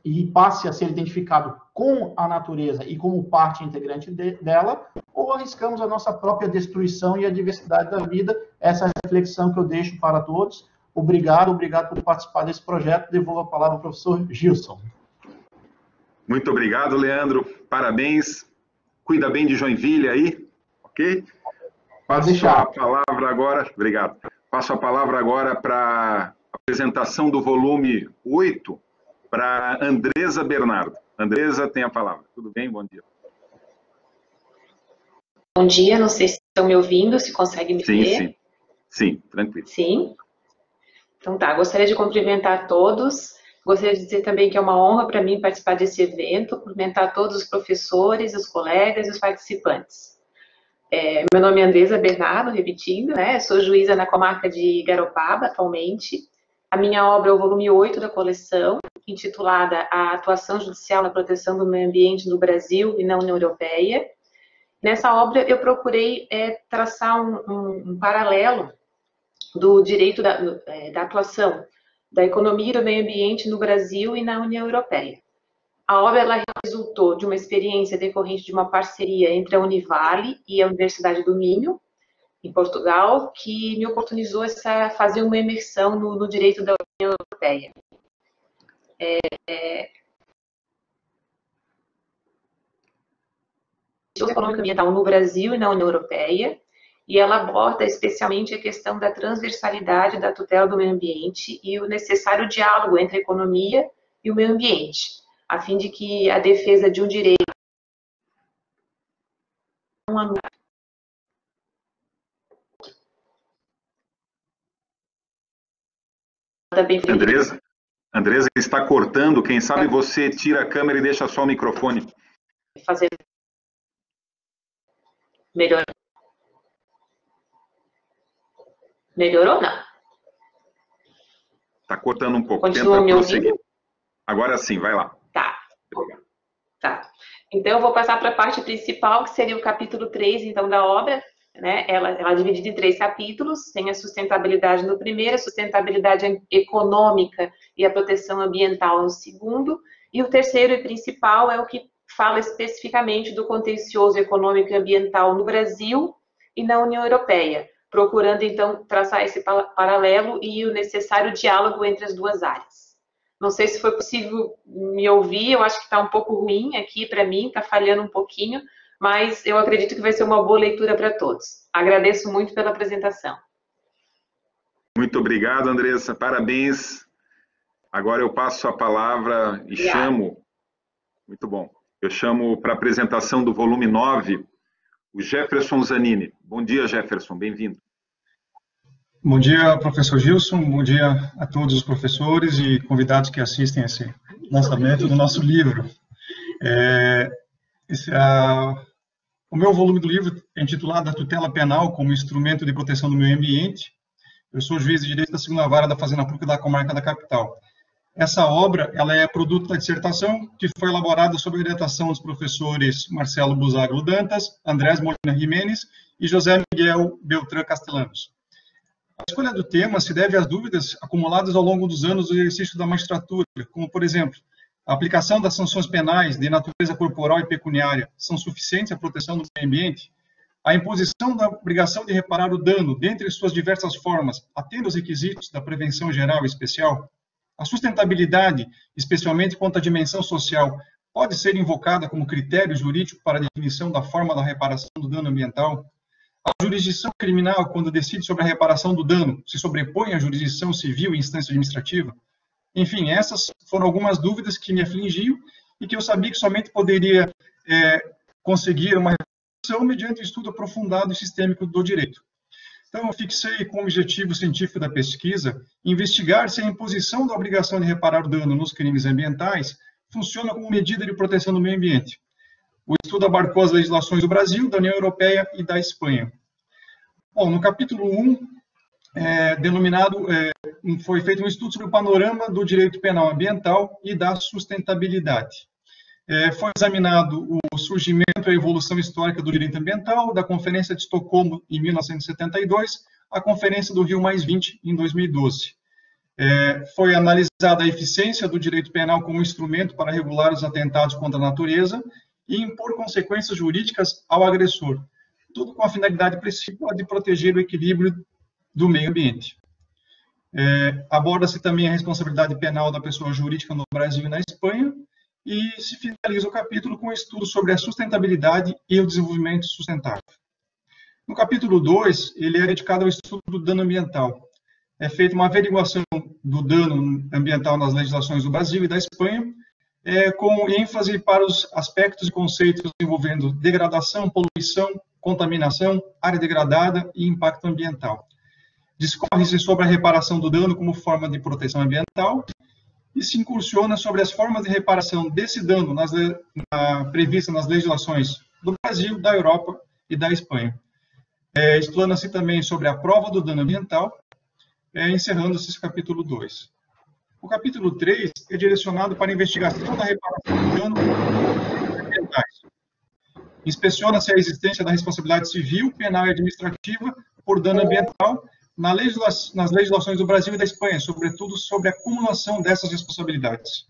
e passe a ser identificado com a natureza e como parte integrante dela, ou arriscamos a nossa própria destruição e a diversidade da vida. Essa é a reflexão que eu deixo para todos. Obrigado por participar desse projeto. Devolvo a palavra ao professor Gilson. Muito obrigado, Leandro. Parabéns. Cuida bem de Joinville aí, ok? Passo a palavra agora. Obrigado. Passo a palavra agora para a apresentação do volume 8 para Andresa Bernardo. Andresa, tem a palavra. Tudo bem? Bom dia. Bom dia, não sei se estão me ouvindo, se conseguem me ver. Sim, sim, tranquilo. Sim? Então tá, gostaria de cumprimentar todos, gostaria de dizer também que é uma honra para mim participar desse evento, cumprimentar todos os professores, os colegas e os participantes. Meu nome é Andresa Bernardo, repetindo, né? Sou juíza na comarca de Garopaba, atualmente. A minha obra é o volume 8 da coleção, intitulada A Atuação Judicial na Proteção do Meio Ambiente no Brasil e na União Europeia. Nessa obra, eu procurei traçar um paralelo do direito da atuação da economia e do meio ambiente no Brasil e na União Europeia. A obra ela resultou de uma experiência decorrente de uma parceria entre a Univale e a Universidade do Minho, em Portugal, que me oportunizou fazer uma imersão no direito da União Europeia. Econômica e ambiental no Brasil e na União Europeia, e ela aborda especialmente a questão da transversalidade da tutela do meio ambiente e o necessário diálogo entre a economia e o meio ambiente, a fim de que a defesa de um direito Andresa está cortando, quem sabe você tira a câmera e deixa só o microfone. Melhorou? Melhorou ou não? Está cortando um pouco. Continua Tenta me prosseguir. ouvindo? Agora sim, vai lá. Tá. Tá. Então, eu vou passar para a parte principal, que seria o capítulo 3, então, da obra. Né? Ela é dividida em 3 capítulos. Tem a sustentabilidade no primeiro, a sustentabilidade econômica e a proteção ambiental no segundo. E o terceiro e principal é o que fala especificamente do contencioso econômico e ambiental no Brasil e na União Europeia, procurando, então, traçar esse paralelo e o necessário diálogo entre as duas áreas. Não sei se foi possível me ouvir, eu acho que está um pouco ruim aqui para mim, está falhando um pouquinho, mas eu acredito que vai ser uma boa leitura para todos. Agradeço muito pela apresentação. Muito obrigado, Andressa, parabéns. Agora eu passo a palavra e chamo... Muito bom. Eu chamo para a apresentação do volume 9, o Jefferson Zanini. Bom dia, Jefferson, bem-vindo. Bom dia, professor Gilson, bom dia a todos os professores e convidados que assistem a esse lançamento do nosso livro. O meu volume do livro é intitulado A Tutela Penal como Instrumento de Proteção do Meio Ambiente. Eu sou juiz de direito da 2ª Vara da Fazenda Pública da Comarca da Capital. Essa obra ela é produto da dissertação que foi elaborada sob a orientação dos professores Marcelo Busaglio Dantas, Andrés Molina Jimenez e José Miguel Beltrán Castellanos. A escolha do tema se deve às dúvidas acumuladas ao longo dos anos do exercício da magistratura, como, por exemplo, a aplicação das sanções penais de natureza corporal e pecuniária são suficientes à proteção do meio ambiente? A imposição da obrigação de reparar o dano, dentre suas diversas formas, atende aos requisitos da prevenção geral e especial? A sustentabilidade, especialmente quanto à dimensão social, pode ser invocada como critério jurídico para a definição da forma da reparação do dano ambiental? A jurisdição criminal, quando decide sobre a reparação do dano, se sobrepõe à jurisdição civil e instância administrativa? Enfim, essas foram algumas dúvidas que me afligiam e que eu sabia que somente poderia conseguir uma resolução mediante um estudo aprofundado e sistêmico do direito. Então, eu fixei como objetivo científico da pesquisa investigar se a imposição da obrigação de reparar o dano nos crimes ambientais funciona como medida de proteção do meio ambiente. O estudo abarcou as legislações do Brasil, da União Europeia e da Espanha. Bom, no capítulo 1, foi feito um estudo sobre o panorama do direito penal ambiental e da sustentabilidade. Foi examinado o surgimento e a evolução histórica do direito ambiental, da Conferência de Estocolmo, em 1972, à Conferência do Rio+20, em 2012. Foi analisada a eficiência do direito penal como instrumento para regular os atentados contra a natureza e impor consequências jurídicas ao agressor, tudo com a finalidade principal de proteger o equilíbrio do meio ambiente. Aborda-se também a responsabilidade penal da pessoa jurídica no Brasil e na Espanha, e se finaliza o capítulo com um estudo sobre a sustentabilidade e o desenvolvimento sustentável. No capítulo 2, ele é dedicado ao estudo do dano ambiental. É feita uma averiguação do dano ambiental nas legislações do Brasil e da Espanha, com ênfase para os aspectos e conceitos envolvendo degradação, poluição, contaminação, área degradada e impacto ambiental. Discorre-se sobre a reparação do dano como forma de proteção ambiental e se incursiona sobre as formas de reparação desse dano prevista nas legislações do Brasil, da Europa e da Espanha. Explana-se também sobre a prova do dano ambiental, encerrando-se esse capítulo 2. O capítulo 3 é direcionado para a investigação da reparação de danos ambientais. Inspeciona-se a existência da responsabilidade civil, penal e administrativa por dano ambiental nas legislações do Brasil e da Espanha, sobretudo sobre a acumulação dessas responsabilidades.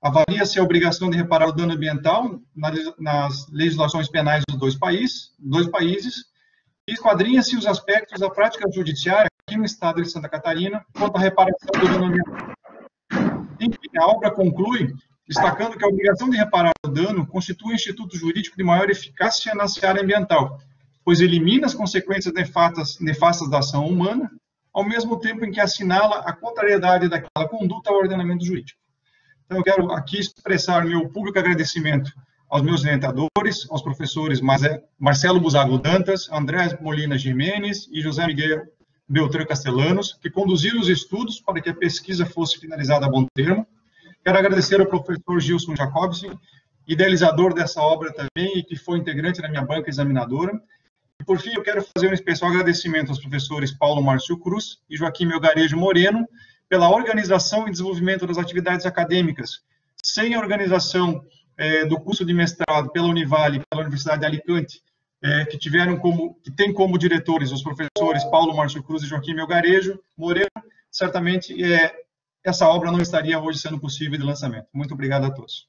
Avalia-se a obrigação de reparar o dano ambiental nas legislações penais dos dois países, e esquadrinha-se os aspectos da prática judiciária aqui no estado de Santa Catarina quanto à reparação do dano ambiental. Enfim, a obra conclui destacando que a obrigação de reparar o dano constitui um instituto jurídico de maior eficácia na seara ambiental, pois elimina as consequências nefastas da ação humana, ao mesmo tempo em que assinala a contrariedade daquela conduta ao ordenamento jurídico. Então, eu quero aqui expressar meu público agradecimento aos meus orientadores, aos professores Marcelo Buzago Dantas, André Molina Jimenez e José Miguel Beltrán Castellanos, que conduziram os estudos para que a pesquisa fosse finalizada a bom termo. Quero agradecer ao professor Gilson Jacobson, idealizador dessa obra também e que foi integrante da minha banca examinadora. E, por fim, eu quero fazer um especial agradecimento aos professores Paulo Márcio Cruz e Joaquim Melgarejo Moreno pela organização e desenvolvimento das atividades acadêmicas. Sem a organização do curso de mestrado pela Univale e pela Universidade de Alicante, que tem como diretores os professores Paulo Márcio Cruz e Joaquim Melgarejo Moreno, certamente essa obra não estaria hoje sendo possível de lançamento. Muito obrigado a todos.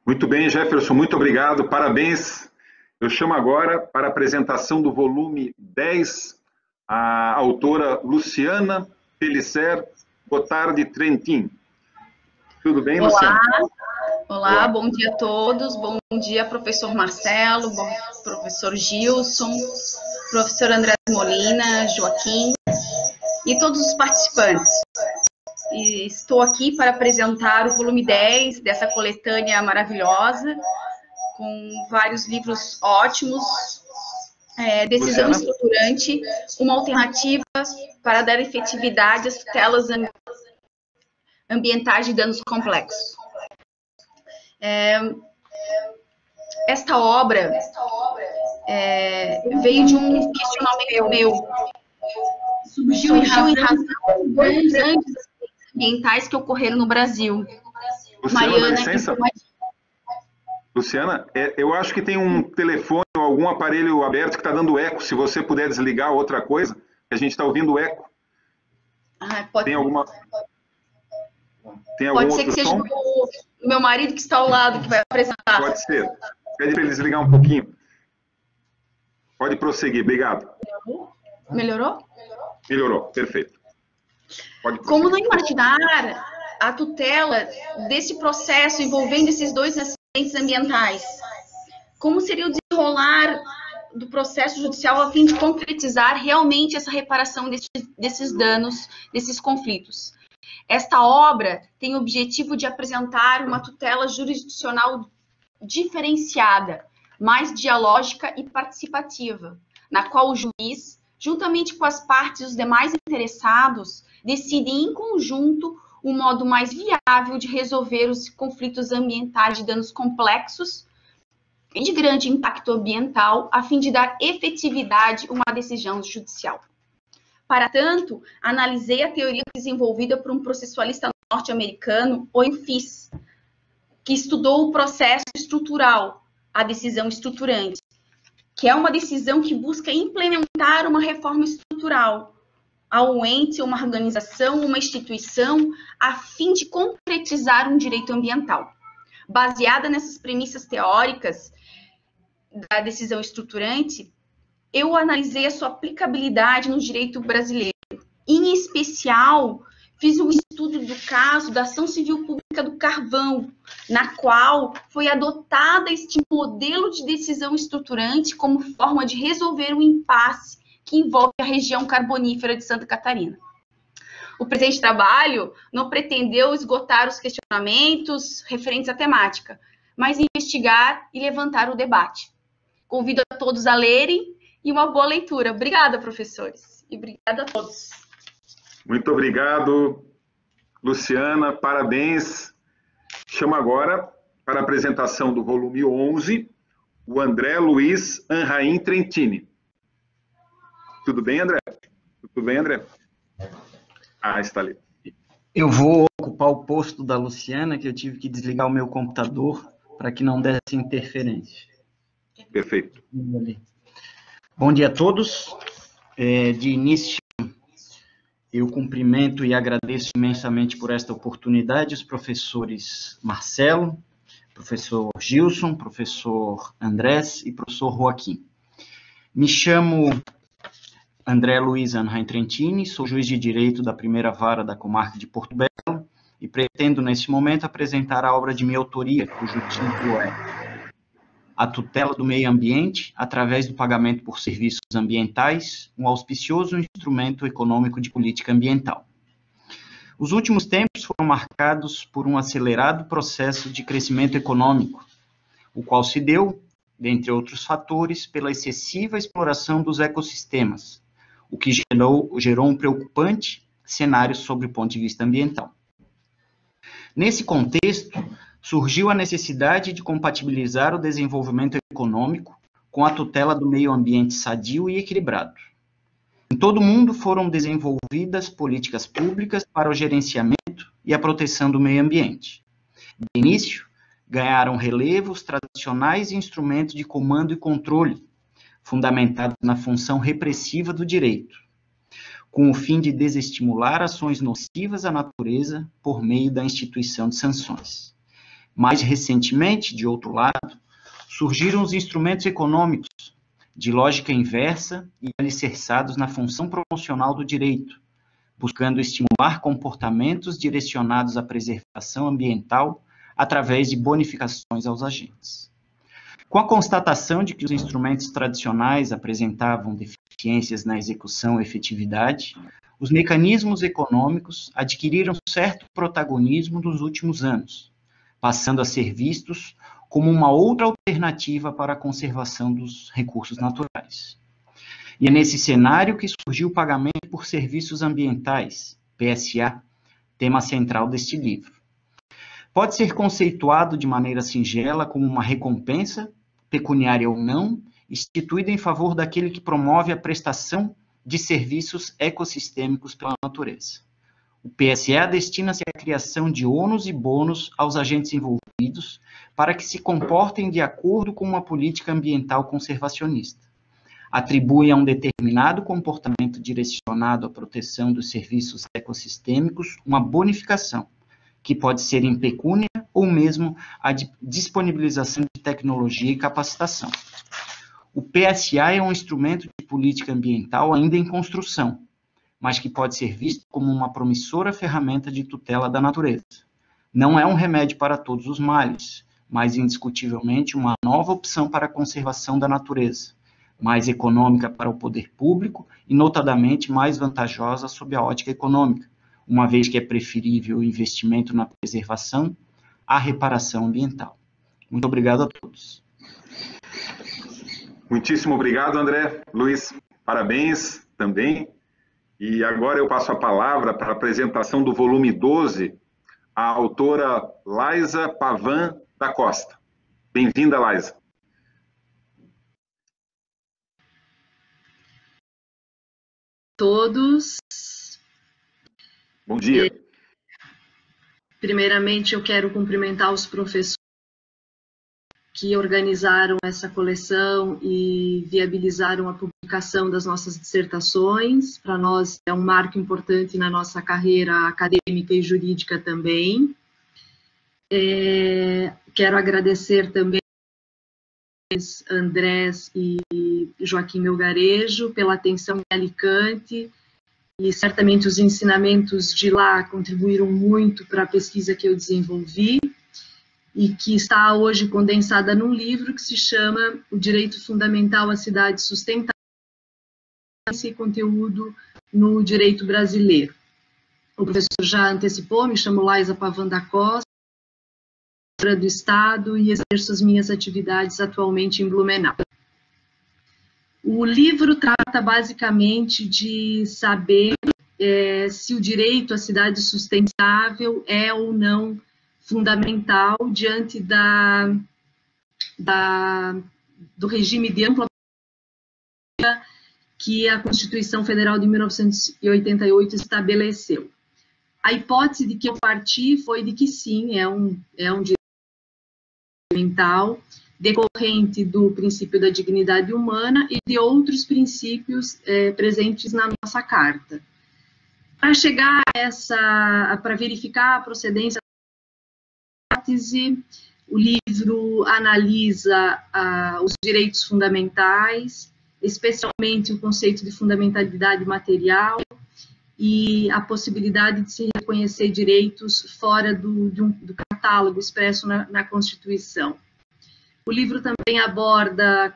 Muito bem, Jefferson, muito obrigado, parabéns. Eu chamo agora para a apresentação do volume 10 a autora Luciana Pellicer Gotardi Trentin. Tudo bem, Luciana? Olá, bom dia a todos, bom dia professor Marcelo, professor Gilson, professor André Molina, Joaquim e todos os participantes. E estou aqui para apresentar o volume 10 dessa coletânea maravilhosa, com vários livros ótimos, Decisão Estruturante, uma alternativa para dar efetividade às tutelas ambientais de danos complexos. Esta obra veio de um questionamento meu. Surgiu em razão dos grandes acidentes ambientais que ocorreram no Brasil. Luciana, licença. Luciana, eu acho que tem um telefone ou algum aparelho aberto que está dando eco. Se você puder desligar outra coisa, a gente está ouvindo eco. Pode... Tem algum pode ser que seja o meu marido que está ao lado que vai apresentar. Pode ser. Pede para ele desligar um pouquinho. Pode prosseguir, obrigado. Melhorou? Melhorou, perfeito. Como não imaginar a tutela desse processo envolvendo esses dois acidentes ambientais? Como seria o desenrolar do processo judicial a fim de concretizar realmente essa reparação desses danos, desses conflitos? Esta obra tem o objetivo de apresentar uma tutela jurisdicional diferenciada, mais dialógica e participativa, na qual o juiz, juntamente com as partes e os demais interessados, decidem em conjunto o modo mais viável de resolver os conflitos ambientais de danos complexos e de grande impacto ambiental, a fim de dar efetividade a uma decisão judicial. Para tanto, analisei a teoria desenvolvida por um processualista norte-americano, Owen Fiss, que estudou o processo estrutural, a decisão estruturante, que é uma decisão que busca implementar uma reforma estrutural ao ente, uma organização, uma instituição, a fim de concretizar um direito ambiental. Baseada nessas premissas teóricas da decisão estruturante, eu analisei a sua aplicabilidade no direito brasileiro. Em especial, fiz um estudo do caso da ação civil pública do carvão, na qual foi adotada este modelo de decisão estruturante como forma de resolver o impasse que envolve a região carbonífera de Santa Catarina. O presente trabalho não pretendeu esgotar os questionamentos referentes à temática, mas investigar e levantar o debate. Convido a todos a lerem e uma boa leitura. Obrigada, professores, e obrigada a todos. Muito obrigado, Luciana, parabéns. Chamo agora para a apresentação do volume 11, o André Luiz Anraim Trentini. Tudo bem, André? Tudo bem, André? Ah, está ali. Eu vou ocupar o posto da Luciana, que eu tive que desligar o meu computador para que não desse interferência. Perfeito. Bom dia a todos. De início, eu cumprimento e agradeço imensamente por esta oportunidade os professores Marcelo, professor Gilson, professor Andrés e professor Joaquim. Me chamo André Luiz Anraim Trentini, sou juiz de direito da primeira vara da comarca de Porto Belo e pretendo, nesse momento, apresentar a obra de minha autoria, cujo título é A Tutela do Meio Ambiente através do Pagamento por Serviços Ambientais, um auspicioso instrumento econômico de política ambiental. Os últimos tempos foram marcados por um acelerado processo de crescimento econômico, o qual se deu, dentre outros fatores, pela excessiva exploração dos ecossistemas, o que gerou um preocupante cenário sob o ponto de vista ambiental. Nesse contexto, surgiu a necessidade de compatibilizar o desenvolvimento econômico com a tutela do meio ambiente sadio e equilibrado. Em todo o mundo foram desenvolvidas políticas públicas para o gerenciamento e a proteção do meio ambiente. De início, ganharam relevo os tradicionais instrumentos de comando e controle, fundamentados na função repressiva do direito, com o fim de desestimular ações nocivas à natureza por meio da instituição de sanções. Mais recentemente, de outro lado, surgiram os instrumentos econômicos, de lógica inversa e alicerçados na função promocional do direito, buscando estimular comportamentos direcionados à preservação ambiental através de bonificações aos agentes. Com a constatação de que os instrumentos tradicionais apresentavam deficiências na execução e efetividade, os mecanismos econômicos adquiriram certo protagonismo nos últimos anos, passando a ser vistos como uma outra alternativa para a conservação dos recursos naturais. E é nesse cenário que surgiu o pagamento por serviços ambientais, PSA, tema central deste livro. Pode ser conceituado de maneira singela como uma recompensa, pecuniária ou não, instituída em favor daquele que promove a prestação de serviços ecossistêmicos pela natureza. O PSA destina-se à criação de ônus e bônus aos agentes envolvidos para que se comportem de acordo com uma política ambiental conservacionista. Atribui a um determinado comportamento direcionado à proteção dos serviços ecossistêmicos uma bonificação, que pode ser em pecúnia ou mesmo a disponibilização de tecnologia e capacitação. O PSA é um instrumento de política ambiental ainda em construção, mas que pode ser visto como uma promissora ferramenta de tutela da natureza. Não é um remédio para todos os males, mas indiscutivelmente uma nova opção para a conservação da natureza, mais econômica para o poder público e, notadamente, mais vantajosa sob a ótica econômica, uma vez que é preferível o investimento na preservação à reparação ambiental. Muito obrigado a todos. Muitíssimo obrigado, André. Luiz, parabéns também. E agora eu passo a palavra para a apresentação do volume 12, à autora Laisa Pavan da Costa. Bem-vinda, Laisa. Todos. Bom dia. Primeiramente, eu quero cumprimentar os professores que organizaram essa coleção e viabilizaram a publicação das nossas dissertações. Para nós é um marco importante na nossa carreira acadêmica e jurídica também. Quero agradecer também Andrés e Joaquim Melgarejo pela atenção em Alicante, e certamente os ensinamentos de lá contribuíram muito para a pesquisa que eu desenvolvi e que está hoje condensada num livro que se chama O Direito Fundamental à Cidade Sustentável, esse conteúdo no direito brasileiro. O professor já antecipou, me chamo Laisa Pavan da Costa, do Estado, e exerço as minhas atividades atualmente em Blumenau. O livro trata basicamente de saber se o direito à cidade sustentável é ou não fundamental diante do regime de ampla que a Constituição Federal de 1988 estabeleceu. A hipótese de que eu parti foi de que sim, é um direito fundamental decorrente do princípio da dignidade humana e de outros princípios presentes na nossa Carta. Para chegar para verificar a procedência da hipótese, o livro analisa os direitos fundamentais, especialmente o conceito de fundamentalidade material e a possibilidade de se reconhecer direitos fora do catálogo expresso na Constituição. O livro também aborda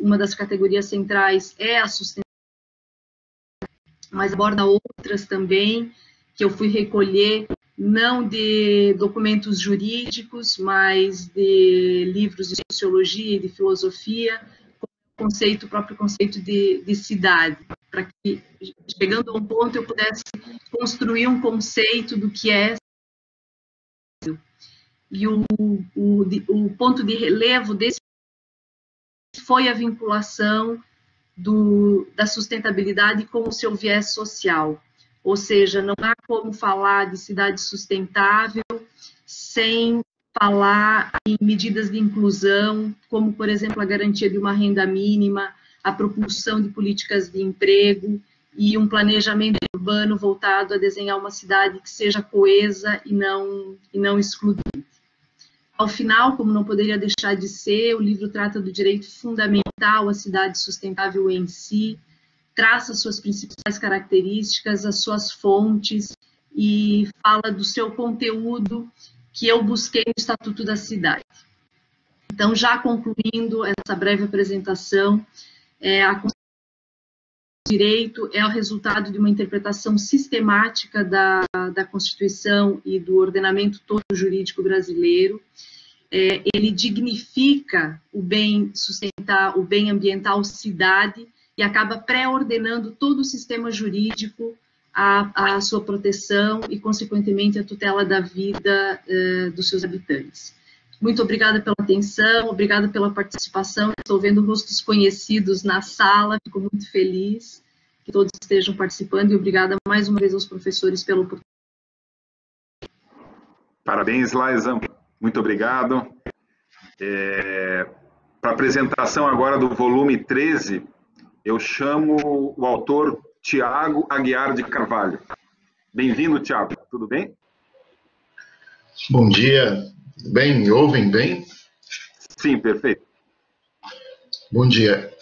uma das categorias centrais é a sustentabilidade, mas aborda outras também, que eu fui recolher, não de documentos jurídicos, mas de livros de sociologia e de filosofia, com o próprio conceito de cidade, para que, chegando a um ponto, eu pudesse construir um conceito do que é. E o ponto de relevo desse foi a vinculação da sustentabilidade com o seu viés social. Ou seja, não há como falar de cidade sustentável sem falar em medidas de inclusão, como, por exemplo, a garantia de uma renda mínima, a propulsão de políticas de emprego e um planejamento urbano voltado a desenhar uma cidade que seja coesa e não excludente. Ao final, como não poderia deixar de ser, o livro trata do direito fundamental à cidade sustentável em si, traça suas principais características, as suas fontes e fala do seu conteúdo que eu busquei no Estatuto da Cidade. Então, já concluindo essa breve apresentação, a Constituição do Direito é o resultado de uma interpretação sistemática da Constituição e do ordenamento todo jurídico brasileiro. Ele dignifica o bem ambiental cidade e acaba pré-ordenando todo o sistema jurídico à sua proteção e, consequentemente, à tutela da vida dos seus habitantes. Muito obrigada pela atenção, obrigada pela participação. Estou vendo rostos conhecidos na sala, fico muito feliz que todos estejam participando e obrigada mais uma vez aos professores pela oportunidade. Parabéns, Laisa. Muito obrigado. Para a apresentação agora do volume 13, eu chamo o autor Tiago Aguiar de Carvalho. Bem-vindo, Tiago. Tudo bem? Bom dia. Bem, me ouvem bem? Sim, perfeito. Bom dia.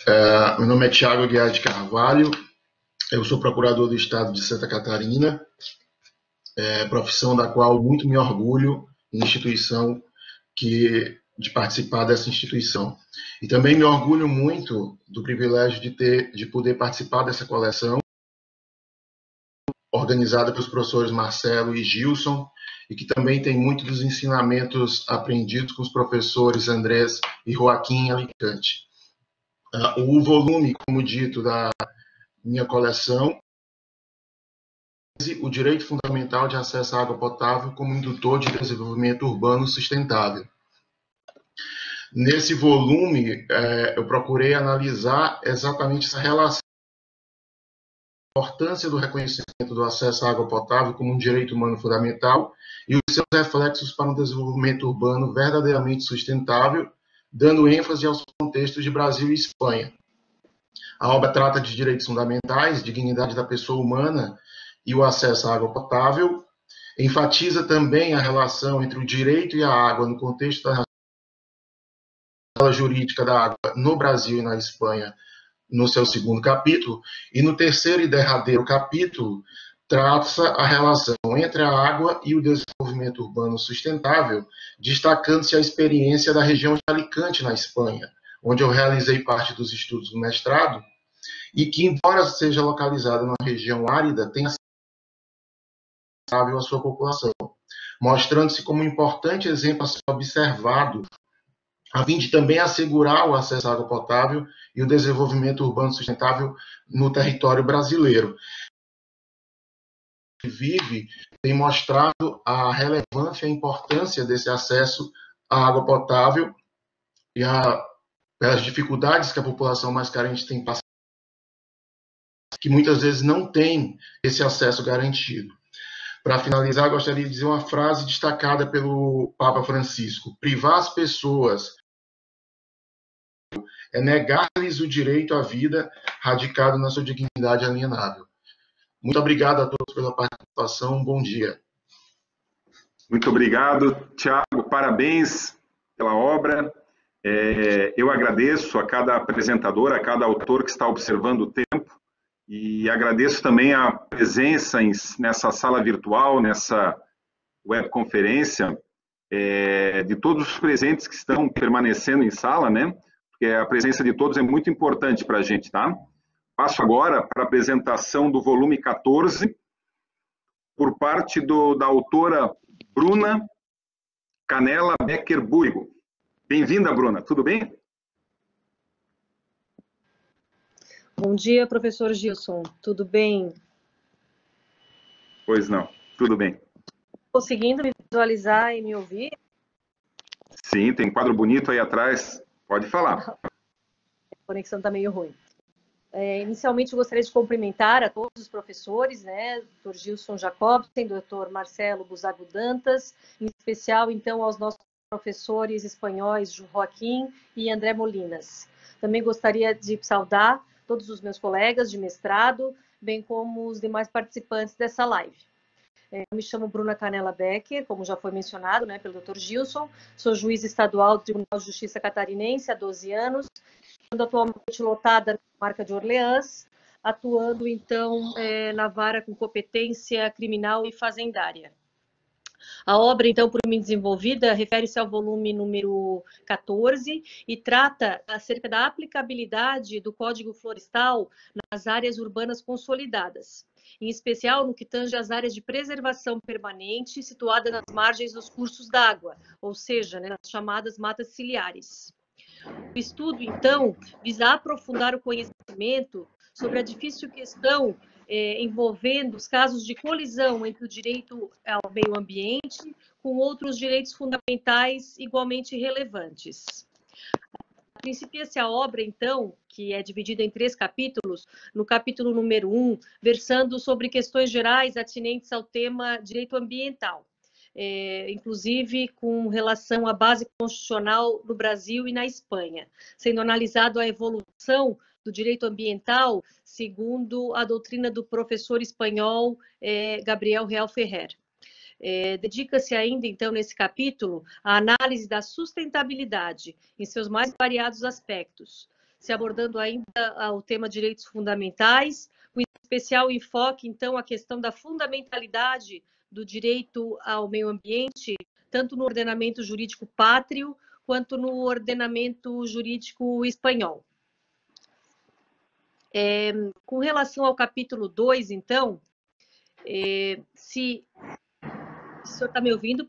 Meu nome é Tiago Aguiar de Carvalho. Eu sou procurador do Estado de Santa Catarina, profissão da qual muito me orgulho, instituição de participar dessa instituição. E também me orgulho muito do privilégio de poder participar dessa coleção, organizada pelos professores Marcelo e Gilson, e que também tem muito dos ensinamentos aprendidos com os professores Andrés e Joaquim em Alicante. O volume, como dito, da minha coleção, o direito fundamental de acesso à água potável como indutor de desenvolvimento urbano sustentável. Nesse volume, eu procurei analisar exatamente essa relação, a importância do reconhecimento do acesso à água potável como um direito humano fundamental e os seus reflexos para um desenvolvimento urbano verdadeiramente sustentável, dando ênfase aos contextos de Brasil e Espanha. A obra trata de direitos fundamentais, dignidade da pessoa humana e o acesso à água potável, enfatiza também a relação entre o direito e a água no contexto da jurídica da água no Brasil e na Espanha, no seu segundo capítulo, e no terceiro e derradeiro capítulo, traça a relação entre a água e o desenvolvimento urbano sustentável, destacando-se a experiência da região de Alicante, na Espanha, onde eu realizei parte dos estudos do mestrado, e que, embora seja localizada numa região árida, tem a sua população, mostrando-se como um importante exemplo a ser observado, a fim de também assegurar o acesso à água potável e o desenvolvimento urbano sustentável no território brasileiro. Vive tem mostrado a relevância e a importância desse acesso à água potável pelas dificuldades que a população mais carente tem passado, que muitas vezes não tem esse acesso garantido. Para finalizar, gostaria de dizer uma frase destacada pelo Papa Francisco: privar as pessoas é negar-lhes o direito à vida radicado na sua dignidade alienável. Muito obrigado a todos pela participação. Bom dia. Muito obrigado, Tiago. Parabéns pela obra. Eu agradeço a cada apresentador, a cada autor que está observando o tempo, e agradeço também a presença nessa sala virtual, nessa webconferência, de todos os presentes que estão permanecendo em sala, né? Porque a presença de todos é muito importante para a gente, tá? Passo agora para a apresentação do volume 14, por parte da autora Bruna Canella Becker-Burigo. Bem-vinda, Bruna, tudo bem? Bom dia, professor Gilson, tudo bem? Pois não, tudo bem. Conseguindo me visualizar e me ouvir? Sim, tem um quadro bonito aí atrás, pode falar. A conexão está meio ruim. Inicialmente, gostaria de cumprimentar a todos os professores, né, Dr. Gilson Jacobsen, Dr. Marcelo Buzago Dantas, em especial, então, aos nossos professores espanhóis, Joaquim e André Molinas. Também gostaria de saudar todos os meus colegas de mestrado, bem como os demais participantes dessa live. Eu me chamo Bruna Canella Becker, como já foi mencionado, né, pelo Dr. Gilson, sou juiz estadual do Tribunal de Justiça Catarinense há 12 anos, atualmente lotada na Comarca de Orleans, atuando, então, na vara com competência criminal e fazendária. A obra, então, por mim desenvolvida, refere-se ao volume número 14 e trata acerca da aplicabilidade do Código Florestal nas áreas urbanas consolidadas, em especial no que tange às áreas de preservação permanente situadas nas margens dos cursos d'água, ou seja, né, nas chamadas matas ciliares. O estudo, então, visa aprofundar o conhecimento sobre a difícil questão envolvendo os casos de colisão entre o direito ao meio ambiente com outros direitos fundamentais igualmente relevantes. Principia-se a obra, então, que é dividida em 3 capítulos, no capítulo número 1, versando sobre questões gerais atinentes ao tema direito ambiental. Inclusive com relação à base constitucional no Brasil e na Espanha, sendo analisado a evolução do direito ambiental segundo a doutrina do professor espanhol Gabriel Real Ferrer. Dedica-se ainda, então, nesse capítulo, à análise da sustentabilidade em seus mais variados aspectos, se abordando ainda o tema direitos fundamentais, com especial enfoque, então, à questão da fundamentalidade do direito ao meio ambiente, tanto no ordenamento jurídico pátrio, quanto no ordenamento jurídico espanhol. Com relação ao capítulo 2, então, se o senhor está me ouvindo,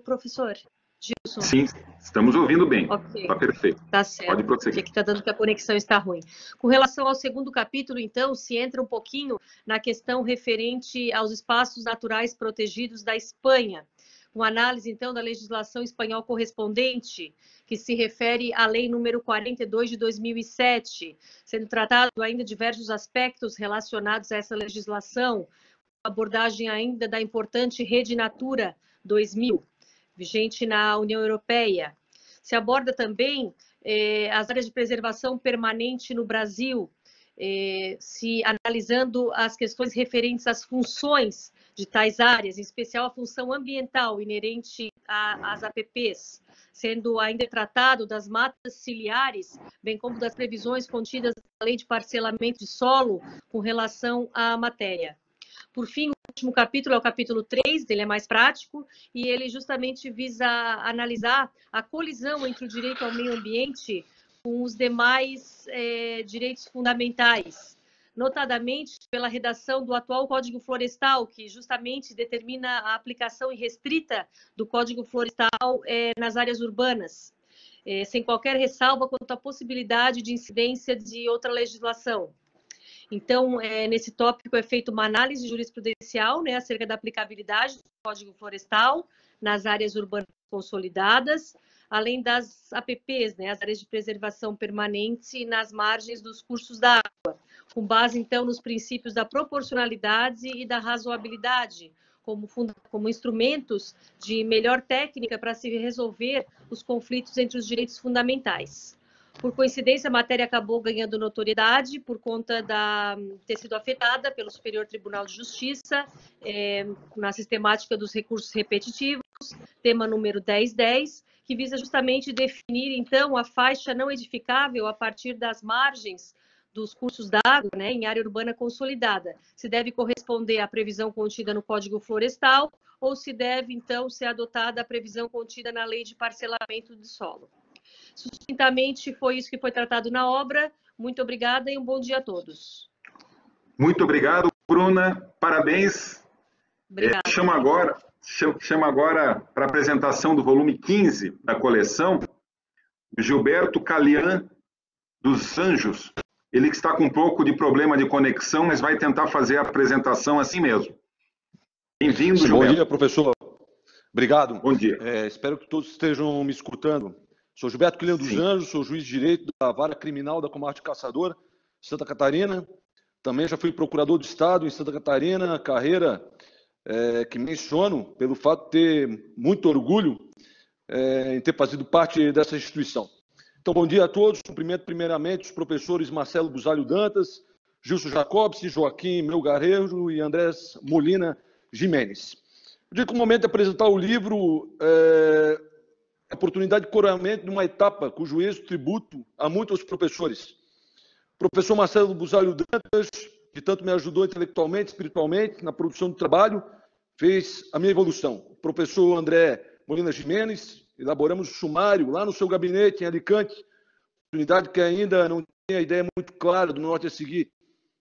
professor Gilson? Sim, estamos ouvindo bem. Ok. Está perfeito. Tá certo. Pode prosseguir. Aqui está dando que a conexão está ruim. Com relação ao segundo capítulo, então, se entra um pouquinho na questão referente aos espaços naturais protegidos da Espanha, com análise, então, da legislação espanhol correspondente, que se refere à Lei número 42 de 2007, sendo tratado ainda diversos aspectos relacionados a essa legislação, abordagem ainda da importante Rede Natura 2000, vigente na União Europeia. Se aborda também as áreas de preservação permanente no Brasil, se analisando as questões referentes às funções de tais áreas, em especial a função ambiental inerente às APPs, sendo ainda tratado das matas ciliares, bem como das previsões contidas na Lei de Parcelamento de Solo com relação à matéria. Por fim, o último capítulo é o capítulo 3, ele é mais prático, e ele justamente visa analisar a colisão entre o direito ao meio ambiente com os demais direitos fundamentais, notadamente pela redação do atual Código Florestal, que justamente determina a aplicação irrestrita do Código Florestal nas áreas urbanas, sem qualquer ressalva quanto à possibilidade de incidência de outra legislação. Então, nesse tópico é feita uma análise jurisprudencial, né, acerca da aplicabilidade do Código Florestal nas áreas urbanas consolidadas, além das APPs, né, as áreas de preservação permanente nas margens dos cursos da água, com base, então, nos princípios da proporcionalidade e da razoabilidade, como instrumentos de melhor técnica para se resolver os conflitos entre os direitos fundamentais. Por coincidência, a matéria acabou ganhando notoriedade por conta de ter sido afetada pelo Superior Tribunal de Justiça na sistemática dos recursos repetitivos, tema número 1010, que visa justamente definir, então, a faixa não edificável a partir das margens dos cursos d'água, né, em área urbana consolidada. Se deve corresponder à previsão contida no Código Florestal ou se deve, então, ser adotada a previsão contida na Lei de Parcelamento de Solo. Sucintamente, foi isso que foi tratado na obra. Muito obrigada e um bom dia a todos. Muito obrigado, Bruna. Parabéns. Obrigada. Chamo agora para a apresentação do volume 15 da coleção, o Gilberto Calian dos Anjos. Ele que está com um pouco de problema de conexão, mas vai tentar fazer a apresentação assim mesmo. Bem-vindo, Gilberto. Bom dia, professor. Obrigado. Bom dia. Espero que todos estejam me escutando. Sou Gilberto Calian dos Anjos, sou juiz de direito da Vara Criminal da Comarca de Caçador, Santa Catarina. Também já fui procurador do Estado em Santa Catarina, carreira que menciono pelo fato de ter muito orgulho em ter fazido parte dessa instituição. Então, bom dia a todos. Cumprimento primeiramente os professores Marcelo Busalho Dantas, Gilson Jacobson, Joaquim Melgarejo e Andrés Molina Jimenez. Eu digo que o momento de apresentar o livro a oportunidade de coroamento de uma etapa cujo êxito tributo a muitos professores. O professor Marcelo Busalho Dantas, que tanto me ajudou intelectualmente, espiritualmente, na produção do trabalho, fez a minha evolução. O professor André Molina Jimenez, elaboramos o sumário lá no seu gabinete em Alicante, oportunidade que ainda não tinha ideia muito clara do norte a seguir.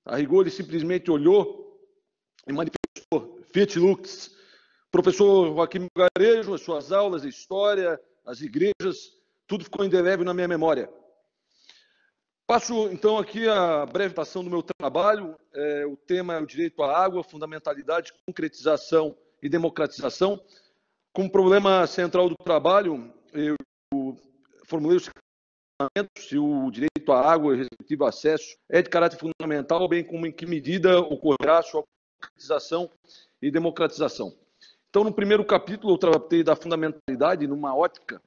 A rigor, ele simplesmente olhou e manifestou fit lux. Professor Joaquim Garejo, as suas aulas, a história, as igrejas, tudo ficou indelével na minha memória. Passo, então, aqui a breve apresentação do meu trabalho. O tema é o direito à água, fundamentalidade, concretização e democratização. Como problema central do trabalho, eu formulei os questionamentos se o direito à água e respectivo acesso é de caráter fundamental, bem como em que medida ocorrerá sua concretização e democratização. Então, no primeiro capítulo, eu tratei da fundamentalidade numa ótica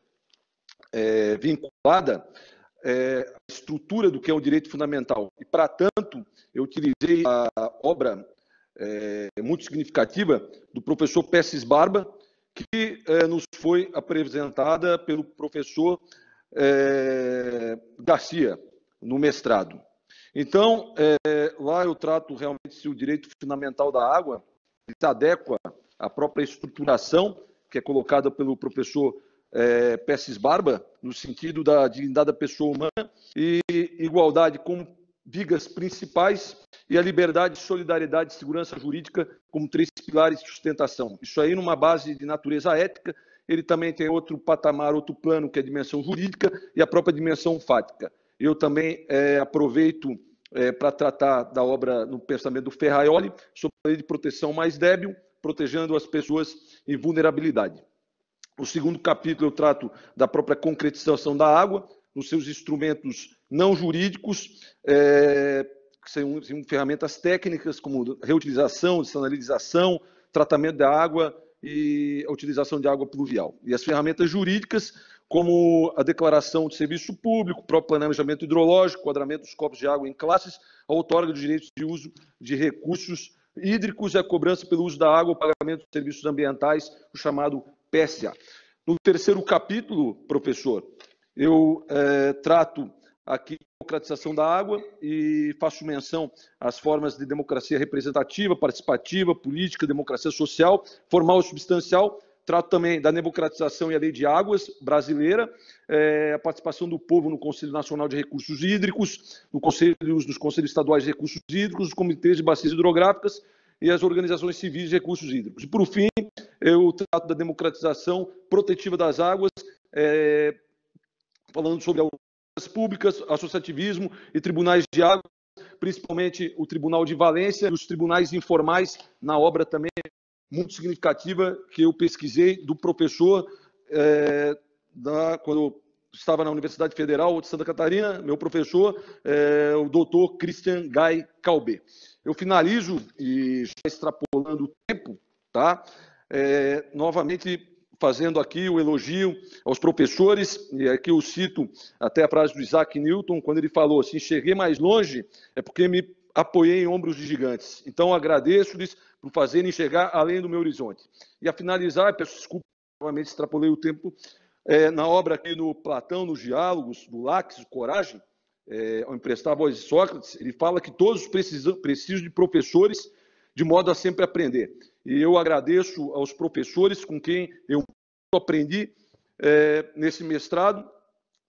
vinculada à estrutura do que é o direito fundamental. E, para tanto, eu utilizei a obra muito significativa do professor Pessis Barba, que nos foi apresentada pelo professor Garcia, no mestrado. Então, lá eu trato realmente se o direito fundamental da água se adequa à própria estruturação que é colocada pelo professor Pessis Barba, no sentido da dignidade da pessoa humana e igualdade como vigas principais e a liberdade, solidariedade e segurança jurídica como três pilares de sustentação. Isso aí numa base de natureza ética. Ele também tem outro patamar, outro plano, que é a dimensão jurídica e a própria dimensão fática. Eu também aproveito para tratar da obra no pensamento do Ferraioli sobre a lei de proteção mais débil, protegendo as pessoas em vulnerabilidade. No segundo capítulo eu trato da própria concretização da água, nos seus instrumentos não jurídicos, que são ferramentas técnicas como reutilização, desalinização, tratamento da água e a utilização de água pluvial. E as ferramentas jurídicas, como a declaração de serviço público, o próprio planejamento hidrológico, enquadramento dos corpos de água em classes, a outorga de direitos de uso de recursos hídricos e a cobrança pelo uso da água, o pagamento de serviços ambientais, o chamado PSA. No terceiro capítulo, professor, eu trato aqui a democratização da água e faço menção às formas de democracia representativa, participativa, política, democracia social, formal e substancial. Trato também da democratização e a lei de águas brasileira, a participação do povo no Conselho Nacional de Recursos Hídricos, nos Conselhos Estaduais de Recursos Hídricos, os comitês de bacias hidrográficas e as organizações civis de recursos hídricos. E, por fim, eu trato da democratização protetiva das águas, falando sobre as públicas, associativismo e tribunais de água, principalmente o Tribunal de Valência e os tribunais informais, na obra também muito significativa que eu pesquisei do professor quando eu estava na Universidade Federal de Santa Catarina, meu professor, o doutor Christian Guy Calbe. Eu finalizo, e já extrapolando o tempo, tá? Novamente fazendo aqui o elogio aos professores, e aqui eu cito até a frase do Isaac Newton, quando ele falou, se enxerguei mais longe, é porque me apoiei em ombros de gigantes. Então, agradeço-lhes por fazerem enxergar além do meu horizonte. E a finalizar, peço desculpa, novamente extrapolei o tempo, na obra aqui no Platão, nos diálogos, do Laques, Coragem, ao emprestar a voz de Sócrates, ele fala que todos precisam de professores de modo a sempre aprender. E eu agradeço aos professores com quem eu aprendi nesse mestrado,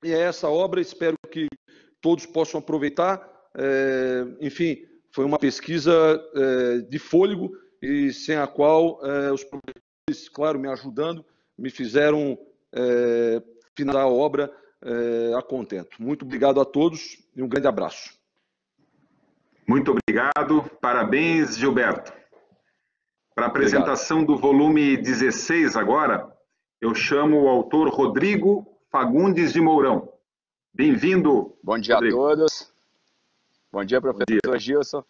e essa obra espero que todos possam aproveitar. Enfim, foi uma pesquisa de fôlego, e sem a qual os professores, claro, me ajudando, me fizeram finalizar a obra a contento. Muito obrigado a todos e um grande abraço. Muito obrigado. Parabéns, Gilberto. Para a apresentação do volume 16 agora, eu chamo o autor Rodrigo Fagundes de Mourão. Bem-vindo. Bom dia, Rodrigo. A todos. Bom dia, professor Gilson.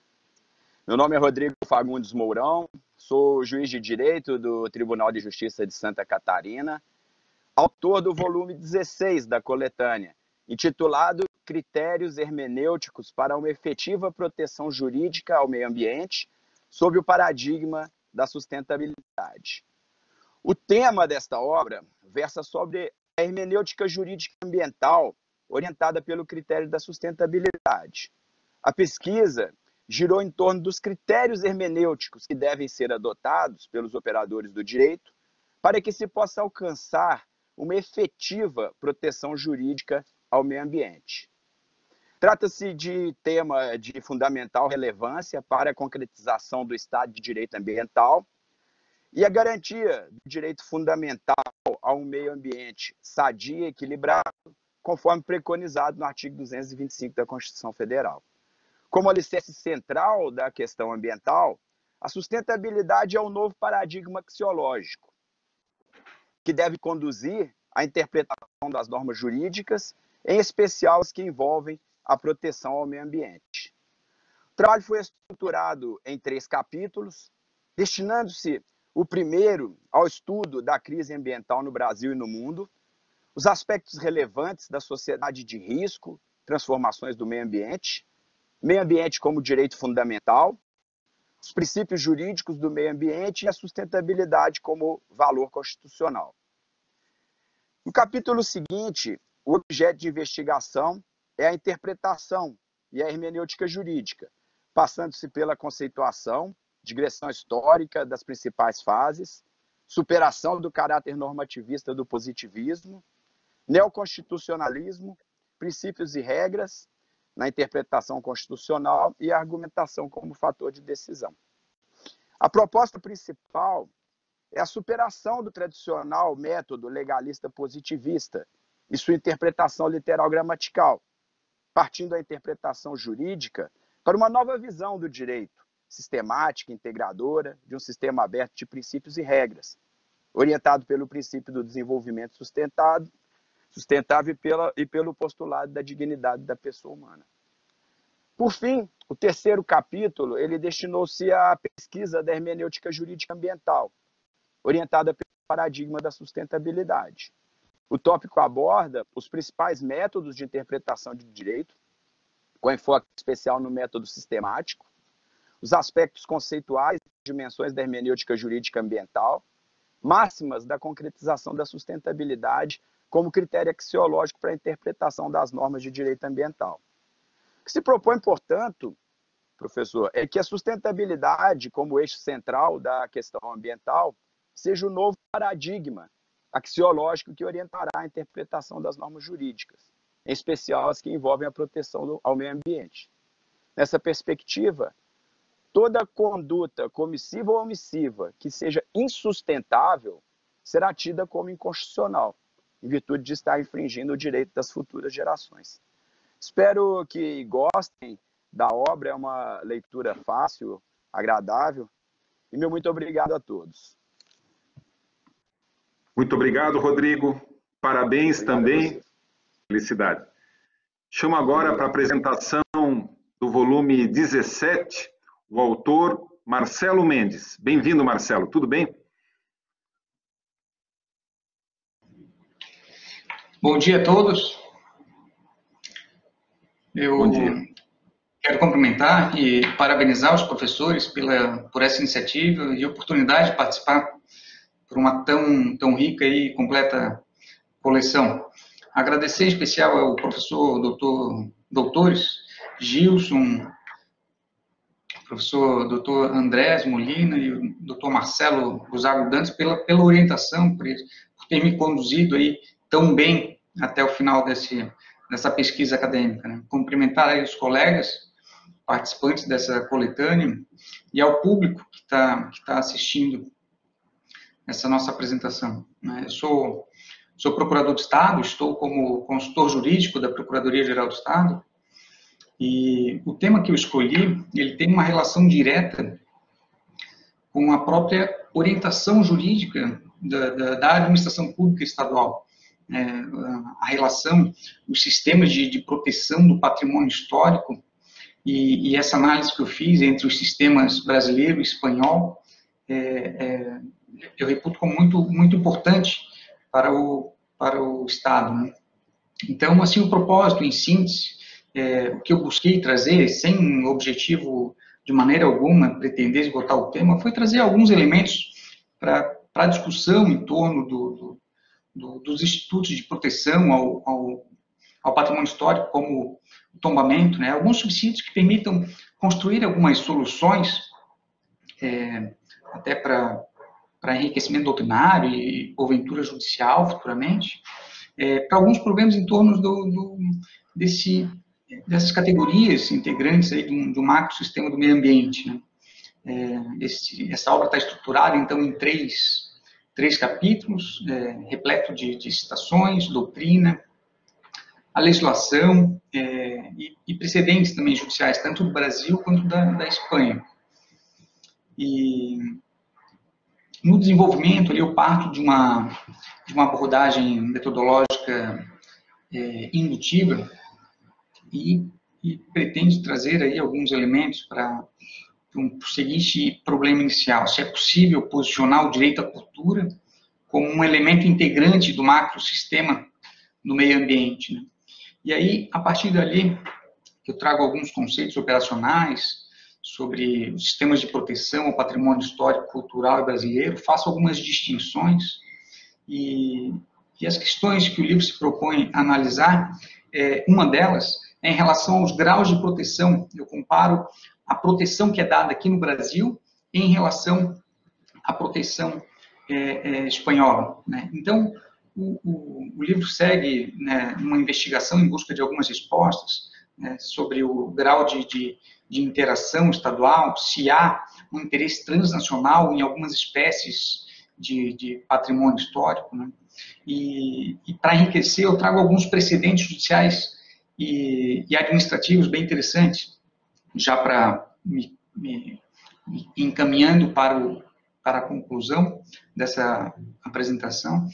Meu nome é Rodrigo Fagundes Mourão, sou juiz de Direito do Tribunal de Justiça de Santa Catarina, autor do volume 16 da coletânea, intitulado Critérios Hermenêuticos para uma Efetiva Proteção Jurídica ao Meio Ambiente, sob o paradigma da sustentabilidade. O tema desta obra versa sobre a hermenêutica jurídica ambiental orientada pelo critério da sustentabilidade. A pesquisa girou em torno dos critérios hermenêuticos que devem ser adotados pelos operadores do direito para que se possa alcançar uma efetiva proteção jurídica ao meio ambiente. Trata-se de tema de fundamental relevância para a concretização do Estado de Direito Ambiental e a garantia do direito fundamental a um meio ambiente sadio e equilibrado, conforme preconizado no artigo 225 da Constituição Federal. Como alicerce central da questão ambiental, a sustentabilidade é o novo paradigma axiológico, que deve conduzir à interpretação das normas jurídicas, em especial as que envolvem a proteção ao meio ambiente. O trabalho foi estruturado em 3 capítulos, destinando-se o primeiro ao estudo da crise ambiental no Brasil e no mundo, os aspectos relevantes da sociedade de risco, transformações do meio ambiente como direito fundamental, os princípios jurídicos do meio ambiente e a sustentabilidade como valor constitucional. No capítulo seguinte, o objeto de investigação é a interpretação e a hermenêutica jurídica, passando-se pela conceituação, digressão histórica das principais fases, superação do caráter normativista do positivismo, neoconstitucionalismo, princípios e regras na interpretação constitucional e a argumentação como fator de decisão. A proposta principal é a superação do tradicional método legalista positivista e sua interpretação literal gramatical, partindo da interpretação jurídica para uma nova visão do direito, sistemática, integradora, de um sistema aberto de princípios e regras, orientado pelo princípio do desenvolvimento sustentável e pelo postulado da dignidade da pessoa humana. Por fim, o terceiro capítulo, ele destinou-se à pesquisa da hermenêutica jurídica ambiental, orientada pelo paradigma da sustentabilidade. O tópico aborda os principais métodos de interpretação de direito, com enfoque especial no método sistemático, os aspectos conceituais e dimensões da hermenêutica jurídica ambiental, máximas da concretização da sustentabilidade como critério axiológico para a interpretação das normas de direito ambiental. O que se propõe, portanto, professor, é que a sustentabilidade, como eixo central da questão ambiental, seja o novo paradigma axiológico que orientará a interpretação das normas jurídicas, em especial as que envolvem a proteção ao meio ambiente. Nessa perspectiva, toda conduta comissiva ou omissiva que seja insustentável será tida como inconstitucional, em virtude de estar infringindo o direito das futuras gerações. Espero que gostem da obra, é uma leitura fácil, agradável, e meu muito obrigado a todos. Muito obrigado, Rodrigo. Parabéns também. Felicidade. Chamo agora para a apresentação do volume 17, o autor Marcelo Mendes. Bem-vindo, Marcelo. Tudo bem? Bom dia a todos. Bom dia. Quero cumprimentar e parabenizar os professores por essa iniciativa e oportunidade de participar por uma tão rica e completa coleção. Agradecer em especial ao professor doutores Gilson, professor doutor Andrés Molina e o doutor Marcelo Buzago Dantas pela orientação, por ter me conduzido aí tão bem até o final dessa pesquisa acadêmica, né? Cumprimentar aí os colegas participantes dessa coletânea e ao público que tá assistindo essa nossa apresentação, né? Eu sou procurador de Estado, estou como consultor jurídico da Procuradoria-Geral do Estado, e o tema que eu escolhi, ele tem uma relação direta com a própria orientação jurídica da administração pública estadual. A relação, os sistemas de proteção do patrimônio histórico e essa análise que eu fiz entre os sistemas brasileiro e espanhol, eu reputo como muito importante para o Estado, né? Então, assim, o propósito, em síntese, o que eu busquei trazer, sem objetivo de maneira alguma pretender esgotar o tema, foi trazer alguns elementos para a discussão em torno dos institutos de proteção ao patrimônio histórico, como o tombamento, né? Alguns subsídios que permitam construir algumas soluções, até para enriquecimento doutrinário e porventura judicial futuramente, para alguns problemas em torno dessas categorias integrantes aí do macrosistema do meio ambiente, né? Essa obra está estruturada, então, em três capítulos, repleto de citações, doutrina, a legislação e precedentes também judiciais, tanto do Brasil quanto da Espanha. E no desenvolvimento, ali, eu parto de uma abordagem metodológica indutiva e pretende trazer aí alguns elementos para o seguinte problema inicial: se é possível posicionar o direito à cultura como um elemento integrante do macrosistema do meio ambiente, né? E aí, a partir dali, eu trago alguns conceitos operacionais sobre os sistemas de proteção ao patrimônio histórico, cultural e brasileiro, faço algumas distinções e as questões que o livro se propõe a analisar, uma delas é em relação aos graus de proteção. Eu comparo a proteção que é dada aqui no Brasil em relação à proteção espanhola, né? Então, o livro segue, né, uma investigação em busca de algumas respostas, né, sobre o grau de interação estadual, se há um interesse transnacional em algumas espécies de patrimônio histórico, né? E para enriquecer, eu trago alguns precedentes judiciais e administrativos bem interessantes, já para me encaminhando para a conclusão dessa apresentação.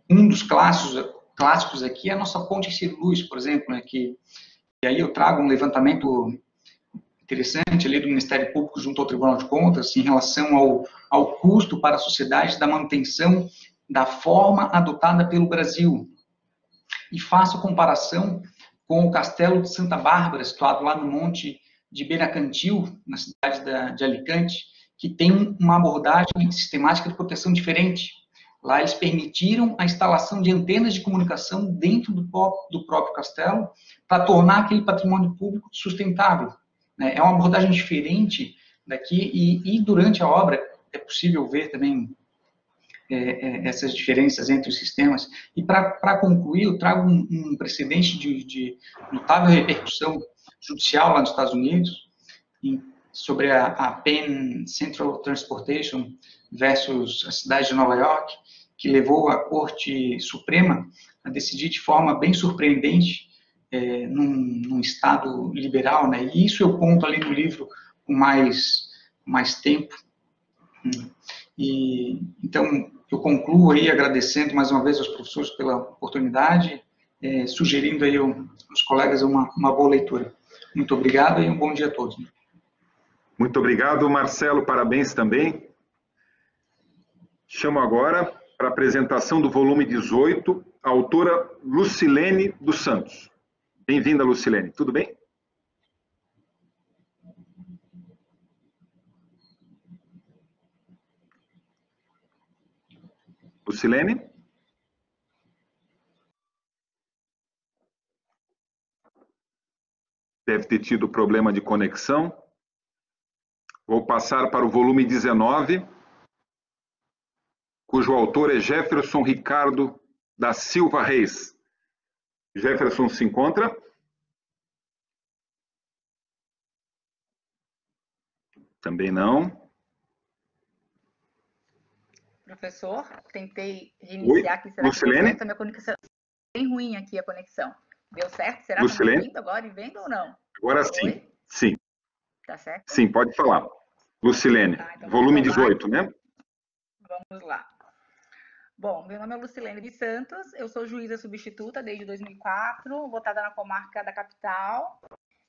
Um dos clássicos aqui é a nossa ponte Ciro-Luz, por exemplo, né, e aí eu trago um levantamento interessante ali do Ministério Público junto ao Tribunal de Contas em relação ao custo para a sociedade da manutenção da forma adotada pelo Brasil. E faço a comparação com o Castelo de Santa Bárbara, situado lá no Monte de Benacantil, na cidade de Alicante, que tem uma abordagem sistemática de proteção diferente. Lá eles permitiram a instalação de antenas de comunicação dentro do próprio castelo para tornar aquele patrimônio público sustentável, né? É uma abordagem diferente daqui e durante a obra é possível ver também essas diferenças entre os sistemas. E para concluir, eu trago um precedente de notável repercussão judicial lá nos Estados Unidos, sobre a Penn Central Transportation versus a cidade de Nova York, que levou a Corte Suprema a decidir de forma bem surpreendente num Estado liberal, né? E isso eu conto ali no livro com mais tempo. E então eu concluo aí agradecendo mais uma vez aos professores pela oportunidade, sugerindo aí aos colegas uma boa leitura. Muito obrigado e um bom dia a todos. Muito obrigado, Marcelo, parabéns também. Chamo agora para a apresentação do volume 18, a autora Lucilene dos Santos. Bem-vinda, Lucilene. Tudo bem? Lucilene? Deve ter tido problema de conexão. Vou passar para o volume 19, cujo autor é Jefferson Ricardo da Silva Reis. Jefferson se encontra? Também não. Professor, tentei reiniciar aqui. Será Lucilene? que a minha conexão é bem ruim aqui, a conexão? Deu certo? Será Lucilene? que está me ouvindo agora e vendo ou não? Agora sim. Oi? Sim. Tá certo? Sim, pode falar. Lucilene, Então volume vamos lá. 18, né? Vamos lá. Bom, meu nome é Lucilene dos Santos, eu sou juíza substituta desde 2004, votada na comarca da capital,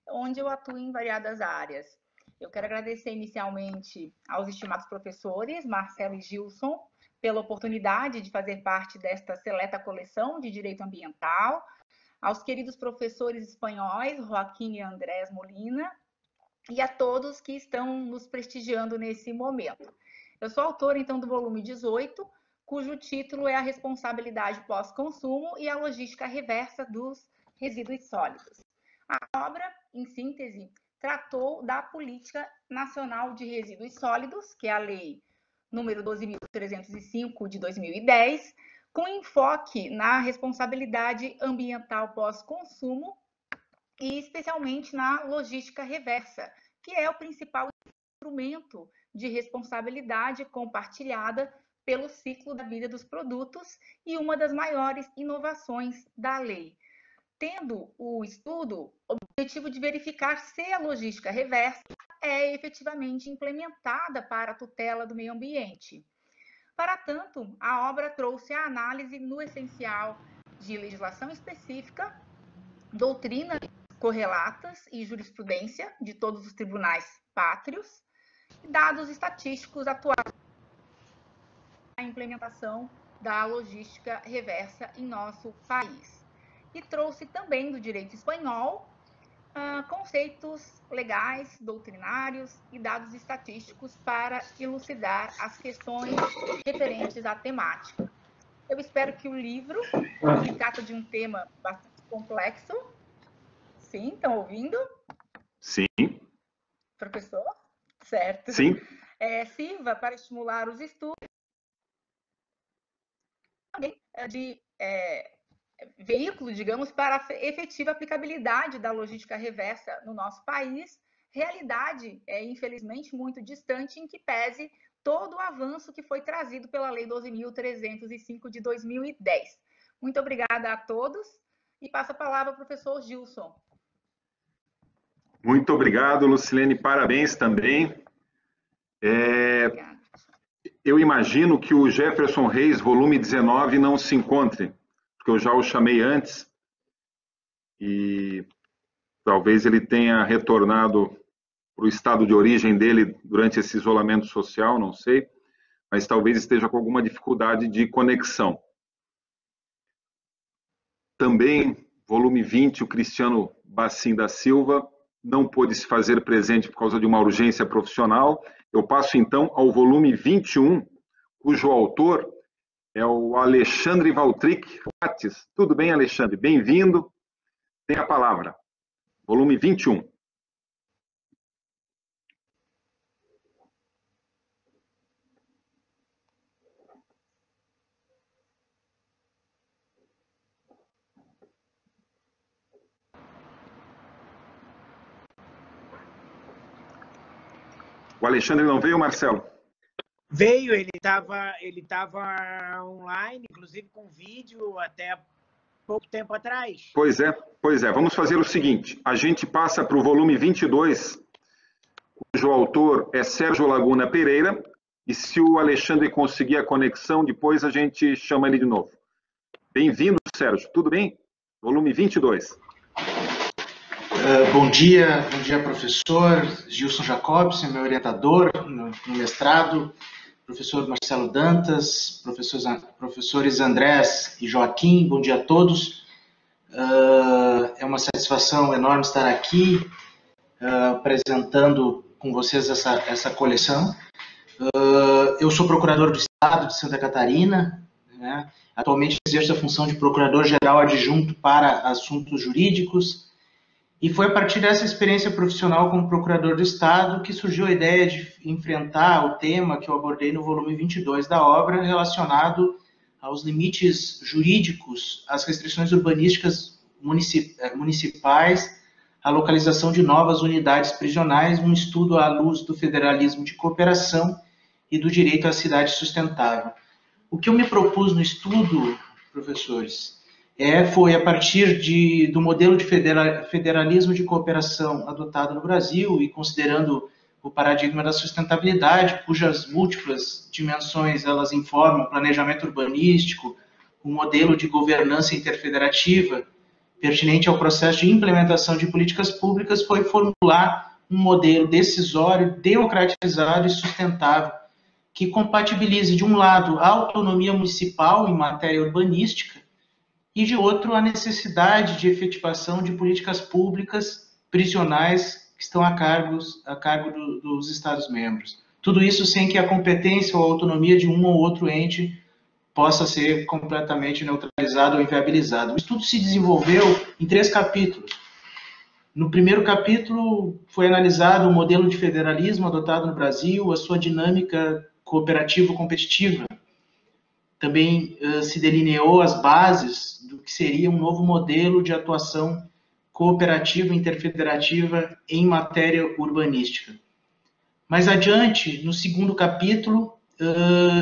onde eu atuo em variadas áreas. Eu quero agradecer inicialmente aos estimados professores, Marcelo e Gilson, pela oportunidade de fazer parte desta seleta coleção de Direito Ambiental, aos queridos professores espanhóis, Joaquim e Andrés Molina, e a todos que estão nos prestigiando nesse momento. Eu sou autora, então, do volume 18, cujo título é A Responsabilidade Pós-Consumo e a Logística Reversa dos Resíduos Sólidos. A obra, em síntese, tratou da Política Nacional de Resíduos Sólidos, que é a Lei número 12.305 de 2010, com enfoque na responsabilidade ambiental pós-consumo e especialmente na logística reversa, que é o principal instrumento de responsabilidade compartilhada pelo ciclo da vida dos produtos e uma das maiores inovações da lei. Tendo o estudo o objetivo de verificar se a logística reversa é efetivamente implementada para a tutela do meio ambiente. Para tanto, a obra trouxe a análise no essencial de legislação específica, doutrina correlatas e jurisprudência de todos os tribunais pátrios e dados estatísticos atuais a implementação da logística reversa em nosso país. E trouxe também do direito espanhol conceitos legais, doutrinários e dados estatísticos para elucidar as questões referentes à temática. Eu espero que o livro, que trata de um tema bastante complexo, sim, estão ouvindo? Sim. Professor? Certo. Sim. Sirva para estimular os estudos de veículo, digamos, para a efetiva aplicabilidade da logística reversa no nosso país, realidade, infelizmente, muito distante, em que pese todo o avanço que foi trazido pela Lei 12.305 de 2010. Muito obrigada a todos e passo a palavra ao professor Gilson. Muito obrigado, Lucilene, parabéns também. Eu imagino que o Jefferson Reis, volume 19, não se encontre, porque eu já o chamei antes e talvez ele tenha retornado para o estado de origem dele durante esse isolamento social, não sei, mas talvez esteja com alguma dificuldade de conexão. Também, volume 20, o Cristiano Bacim da Silva não pôde se fazer presente por causa de uma urgência profissional. Eu passo então ao volume 21, cujo autor é o Alexandre Valtric. Tudo bem, Alexandre? Bem-vindo. Tem a palavra. Volume 21. O Alexandre não veio, Marcelo? Veio, ele estava online, inclusive com vídeo, até pouco tempo atrás. Pois é. Vamos fazer o seguinte, a gente passa para o volume 22, cujo autor é Sérgio Laguna Pereira, e se o Alexandre conseguir a conexão, depois a gente chama ele de novo. Bem-vindo, Sérgio. Tudo bem? Volume 22. Bom dia, professor Gilson Jacobsen, meu orientador no mestrado, professor Marcelo Dantas, professores Andrés e Joaquim, bom dia a todos. É uma satisfação enorme estar aqui apresentando com vocês essa coleção. Eu sou procurador do Estado de Santa Catarina, né? Atualmente exerço a função de procurador-geral adjunto para assuntos jurídicos, e foi a partir dessa experiência profissional como procurador do Estado que surgiu a ideia de enfrentar o tema que eu abordei no volume 22 da obra, relacionado aos limites jurídicos, às restrições urbanísticas municipais, à localização de novas unidades prisionais, um estudo à luz do federalismo de cooperação e do direito à cidade sustentável. O que eu me propus no estudo, professores, foi a partir do modelo de federalismo de cooperação adotado no Brasil e considerando o paradigma da sustentabilidade, cujas múltiplas dimensões elas informam o planejamento urbanístico, o modelo de governança interfederativa pertinente ao processo de implementação de políticas públicas, foi formular um modelo decisório, democratizado e sustentável, que compatibilize, de um lado, a autonomia municipal em matéria urbanística e, de outro, a necessidade de efetivação de políticas públicas prisionais que estão a cargo dos Estados-membros. Tudo isso sem que a competência ou a autonomia de um ou outro ente possa ser completamente neutralizado ou inviabilizado. O estudo se desenvolveu em 3 capítulos. No primeiro capítulo foi analisado o modelo de federalismo adotado no Brasil, a sua dinâmica cooperativo-competitiva. Também se delineou as bases do que seria um novo modelo de atuação cooperativa interfederativa em matéria urbanística. Mais adiante, no segundo capítulo,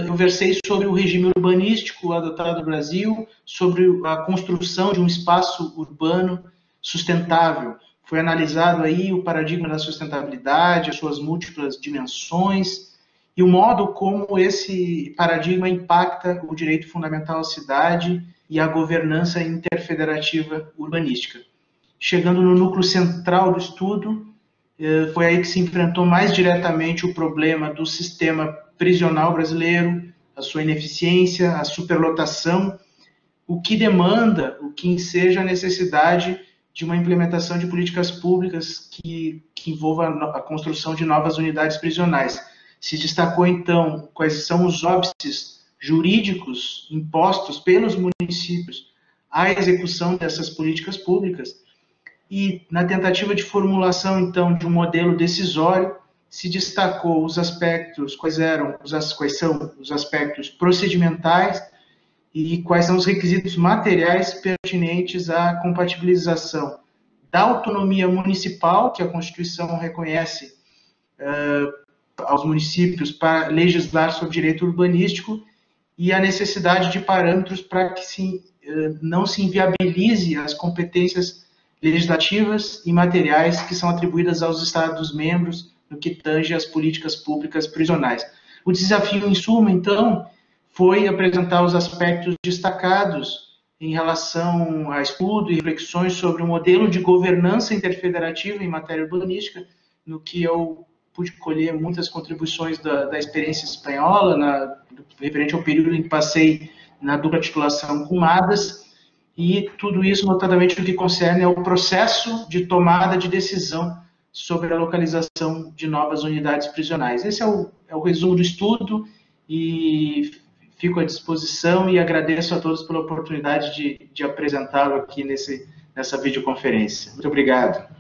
eu versei sobre o regime urbanístico adotado no Brasil, sobre a construção de um espaço urbano sustentável. Foi analisado aí o paradigma da sustentabilidade, as suas múltiplas dimensões e o modo como esse paradigma impacta o direito fundamental à cidade e a governança interfederativa urbanística. Chegando no núcleo central do estudo, foi aí que se enfrentou mais diretamente o problema do sistema prisional brasileiro, a sua ineficiência, a superlotação, o que demanda, o que enseja a necessidade de uma implementação de políticas públicas que envolva a construção de novas unidades prisionais. Se destacou, então, quais são os óbices jurídicos impostos pelos municípios à execução dessas políticas públicas e, na tentativa de formulação, então, de um modelo decisório, se destacou os aspectos, quais são os aspectos procedimentais e quais são os requisitos materiais pertinentes à compatibilização da autonomia municipal, que a Constituição reconhece aos municípios para legislar sobre direito urbanístico, e a necessidade de parâmetros para que não se inviabilize as competências legislativas e materiais que são atribuídas aos Estados-membros no que tange às políticas públicas prisionais. O desafio, em suma, então, foi apresentar os aspectos destacados em relação a estudo e reflexões sobre o modelo de governança interfederativa em matéria urbanística, no que eu pude colher muitas contribuições da experiência espanhola, referente ao período em que passei na dupla titulação com MADAS, e tudo isso, notadamente, no que concerne ao processo de tomada de decisão sobre a localização de novas unidades prisionais. Esse é o resumo do estudo, e fico à disposição e agradeço a todos pela oportunidade de apresentá-lo aqui nessa videoconferência. Muito obrigado.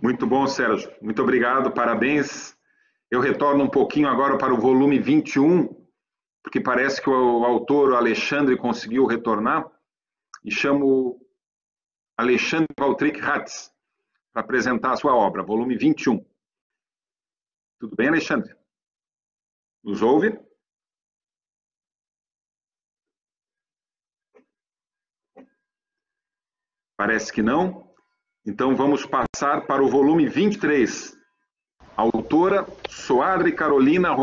Muito bom, Sérgio. Muito obrigado, parabéns. Eu retorno um pouquinho agora para o volume 21, porque parece que o autor, o Alexandre, conseguiu retornar, e chamo Alexandre Valtric Hatz para apresentar a sua obra, volume 21. Tudo bem, Alexandre? Nos ouve? Parece que não. Então vamos passar para o volume 23. Autora Soadri Carolina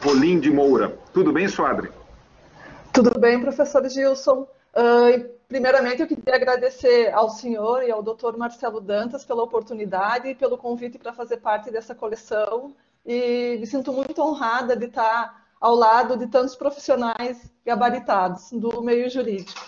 Rolim de Moura. Tudo bem, Suadri? Tudo bem, professor Gilson. Primeiramente, eu queria agradecer ao senhor e ao doutor Marcelo Dantas pela oportunidade e pelo convite para fazer parte dessa coleção. E me sinto muito honrada de estar ao lado de tantos profissionais gabaritados do meio jurídico.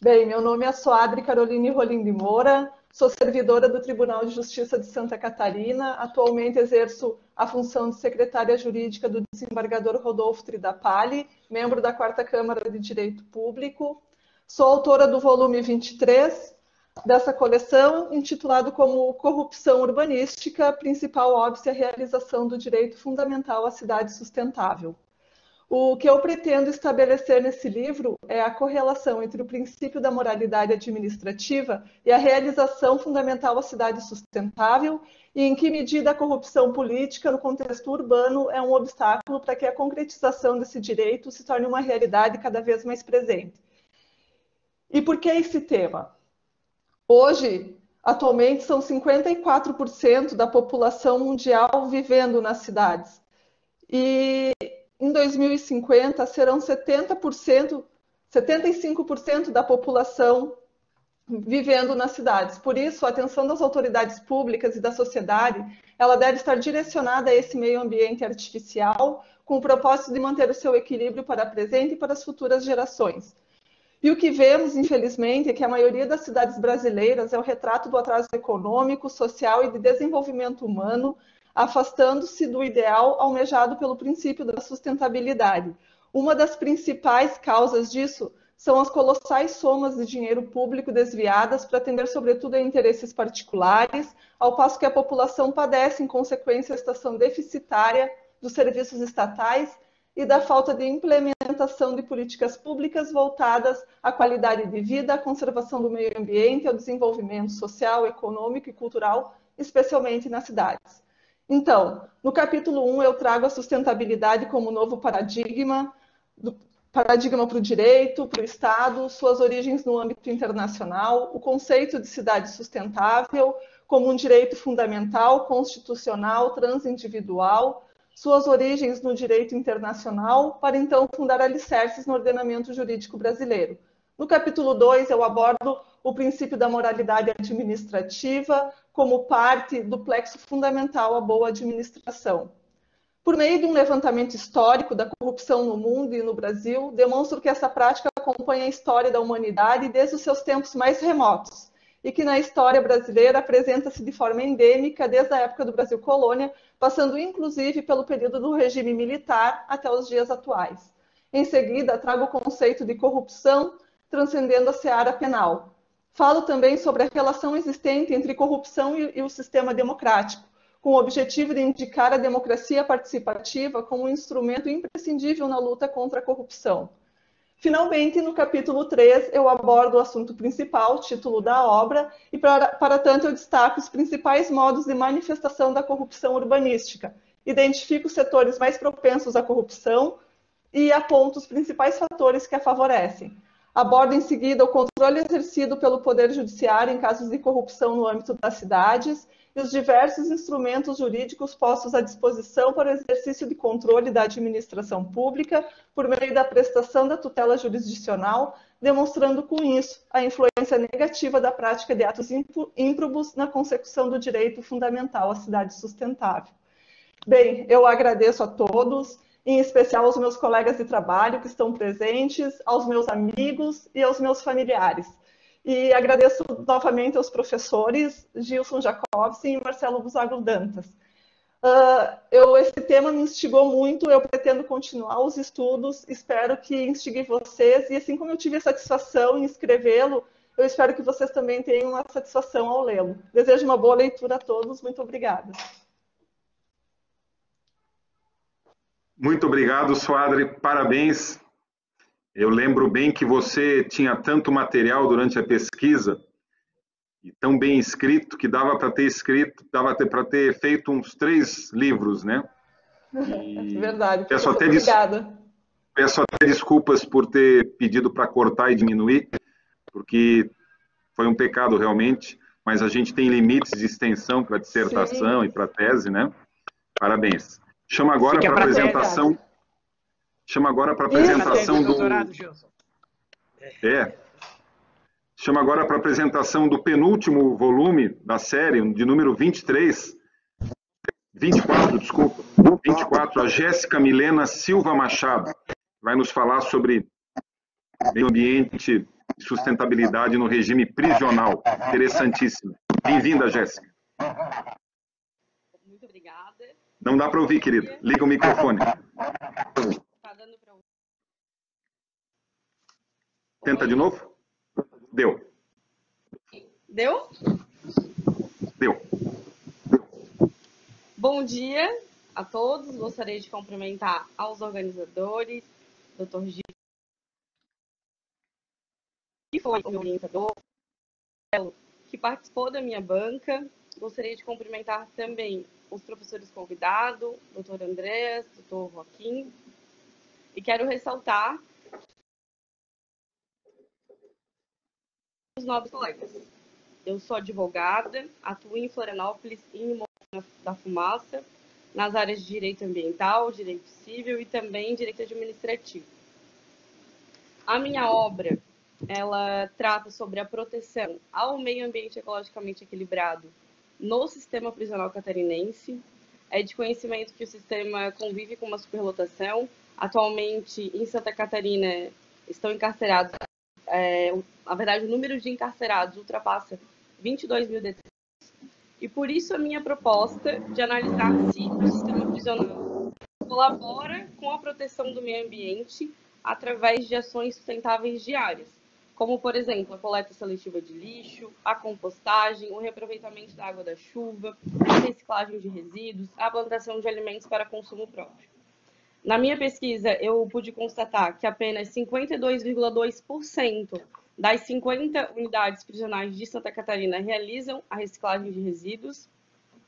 Bem, meu nome é Suadri Caroline Rolim de Moura, sou servidora do Tribunal de Justiça de Santa Catarina, atualmente exerço a função de secretária jurídica do desembargador Rodolfo Tridapalli, membro da 4ª Câmara de Direito Público. Sou autora do volume 23 dessa coleção, intitulado como Corrupção Urbanística, principal óbice à realização do direito fundamental à cidade sustentável. O que eu pretendo estabelecer nesse livro é a correlação entre o princípio da moralidade administrativa e a realização fundamental à cidade sustentável e em que medida a corrupção política no contexto urbano é um obstáculo para que a concretização desse direito se torne uma realidade cada vez mais presente. E por que esse tema? Hoje, atualmente, são 54% da população mundial vivendo nas cidades. E em 2050 serão 75% da população vivendo nas cidades. Por isso, a atenção das autoridades públicas e da sociedade, ela deve estar direcionada a esse meio ambiente artificial, com o propósito de manter o seu equilíbrio para a presente e para as futuras gerações. E o que vemos, infelizmente, é que a maioria das cidades brasileiras é o retrato do atraso econômico, social e de desenvolvimento humano, afastando-se do ideal almejado pelo princípio da sustentabilidade. Uma das principais causas disso são as colossais somas de dinheiro público desviadas para atender, sobretudo, a interesses particulares, ao passo que a população padece, em consequência, a situação deficitária dos serviços estatais e da falta de implementação de políticas públicas voltadas à qualidade de vida, à conservação do meio ambiente, ao desenvolvimento social, econômico e cultural, especialmente nas cidades. Então, no capítulo 1, eu trago a sustentabilidade como novo paradigma para o direito, para o Estado, suas origens no âmbito internacional, o conceito de cidade sustentável como um direito fundamental, constitucional, transindividual, suas origens no direito internacional, para então fundar alicerces no ordenamento jurídico brasileiro. No capítulo 2, eu abordo o princípio da moralidade administrativa como parte do plexo fundamental à boa administração. Por meio de um levantamento histórico da corrupção no mundo e no Brasil, demonstro que essa prática acompanha a história da humanidade desde os seus tempos mais remotos e que na história brasileira apresenta-se de forma endêmica desde a época do Brasil colônia, passando inclusive pelo período do regime militar até os dias atuais. Em seguida, trago o conceito de corrupção transcendendo a seara penal. Falo também sobre a relação existente entre corrupção e o sistema democrático, com o objetivo de indicar a democracia participativa como um instrumento imprescindível na luta contra a corrupção. Finalmente, no capítulo 3, eu abordo o assunto principal, título da obra, e para tanto eu destaco os principais modos de manifestação da corrupção urbanística, identifico os setores mais propensos à corrupção e aponto os principais fatores que a favorecem. Abordo em seguida o controle exercido pelo Poder Judiciário em casos de corrupção no âmbito das cidades e os diversos instrumentos jurídicos postos à disposição para o exercício de controle da administração pública por meio da prestação da tutela jurisdicional, demonstrando com isso a influência negativa da prática de atos ímprobos na consecução do direito fundamental à cidade sustentável. Bem, eu agradeço a todos, em especial aos meus colegas de trabalho que estão presentes, aos meus amigos e aos meus familiares. E agradeço novamente aos professores Gilson Jacobsen e Marcelo Busago Dantas. Esse tema me instigou muito, eu pretendo continuar os estudos, espero que instigue vocês, e assim como eu tive a satisfação em escrevê-lo, eu espero que vocês também tenham a satisfação ao lê-lo. Desejo uma boa leitura a todos, muito obrigada. Muito obrigado, Suadri, parabéns. Eu lembro bem que você tinha tanto material durante a pesquisa, e tão bem escrito, que dava para ter feito uns 3 livros, né? É verdade, peço até obrigada. Peço até desculpas por ter pedido para cortar e diminuir, porque foi um pecado realmente, mas a gente tem limites de extensão para dissertação e para tese, né? Parabéns. Chamo agora para a apresentação Chama agora para a apresentação do... Chama agora para a apresentação do penúltimo volume da série, de número 24, a Jéssica Milena Silva Machado. Vai nos falar sobre meio ambiente e sustentabilidade no regime prisional. Interessantíssimo. Bem-vinda, Jéssica. Muito obrigada. Não dá para ouvir, querida. Liga o microfone. Tá dando para ouvir? Tenta de novo. Deu. Deu? Deu. Bom dia a todos. Gostaria de cumprimentar aos organizadores, Dr. Gil, que foi o meu orientador, que participou da minha banca. Gostaria de cumprimentar também os professores convidados, Dr. Andrés, Dr. Joaquim, e quero ressaltar os nobres colegas. Eu sou advogada, atuo em Florianópolis e em Moura da Fumaça, nas áreas de direito ambiental, direito civil e também direito administrativo. A minha obra, ela trata sobre a proteção ao meio ambiente ecologicamente equilibrado no sistema prisional catarinense. É de conhecimento que o sistema convive com uma superlotação. Atualmente, em Santa Catarina, estão encarcerados, na verdade, o número de encarcerados ultrapassa 22 mil detentos. E por isso a minha proposta de analisar se o sistema prisional colabora com a proteção do meio ambiente através de ações sustentáveis diárias, como, por exemplo, a coleta seletiva de lixo, a compostagem, o reaproveitamento da água da chuva, a reciclagem de resíduos, a plantação de alimentos para consumo próprio. Na minha pesquisa, eu pude constatar que apenas 52,2% das 50 unidades prisionais de Santa Catarina realizam a reciclagem de resíduos,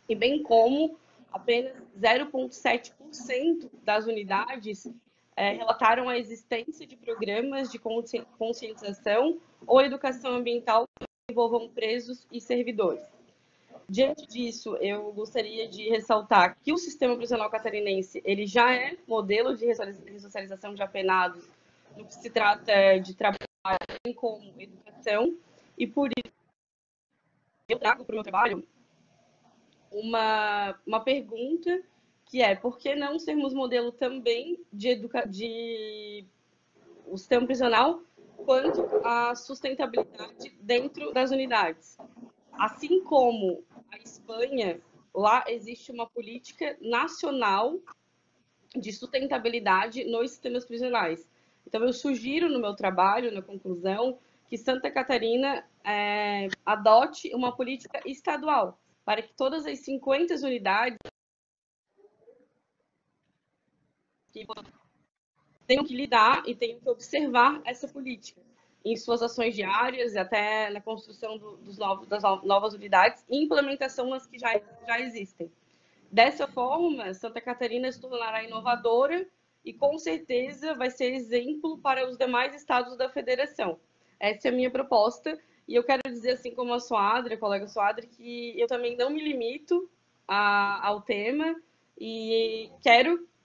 e bem como apenas 0,7% das unidades relataram a existência de programas de conscientização ou educação ambiental que envolvam presos e servidores. Diante disso, eu gostaria de ressaltar que o sistema prisional catarinense ele já é modelo de ressocialização de apenados no que se trata de trabalho, bem como educação, e por isso eu trago para o meu trabalho uma pergunta que é: por que não sermos modelo também de o sistema prisional quanto à sustentabilidade dentro das unidades? Assim como a Espanha, lá existe uma política nacional de sustentabilidade nos sistemas prisionais. Então, eu sugiro no meu trabalho, na conclusão, que Santa Catarina adote uma política estadual, para que todas as 50 unidades tenham que lidar e tenham que observar essa política em suas ações diárias e até na construção das novas unidades e implementação nas que já existem. Dessa forma, Santa Catarina se tornará inovadora e, com certeza, vai ser exemplo para os demais estados da federação. Essa é a minha proposta. E eu quero dizer, assim como a Soadra, a colega Soadra, que eu também não me limito ao tema e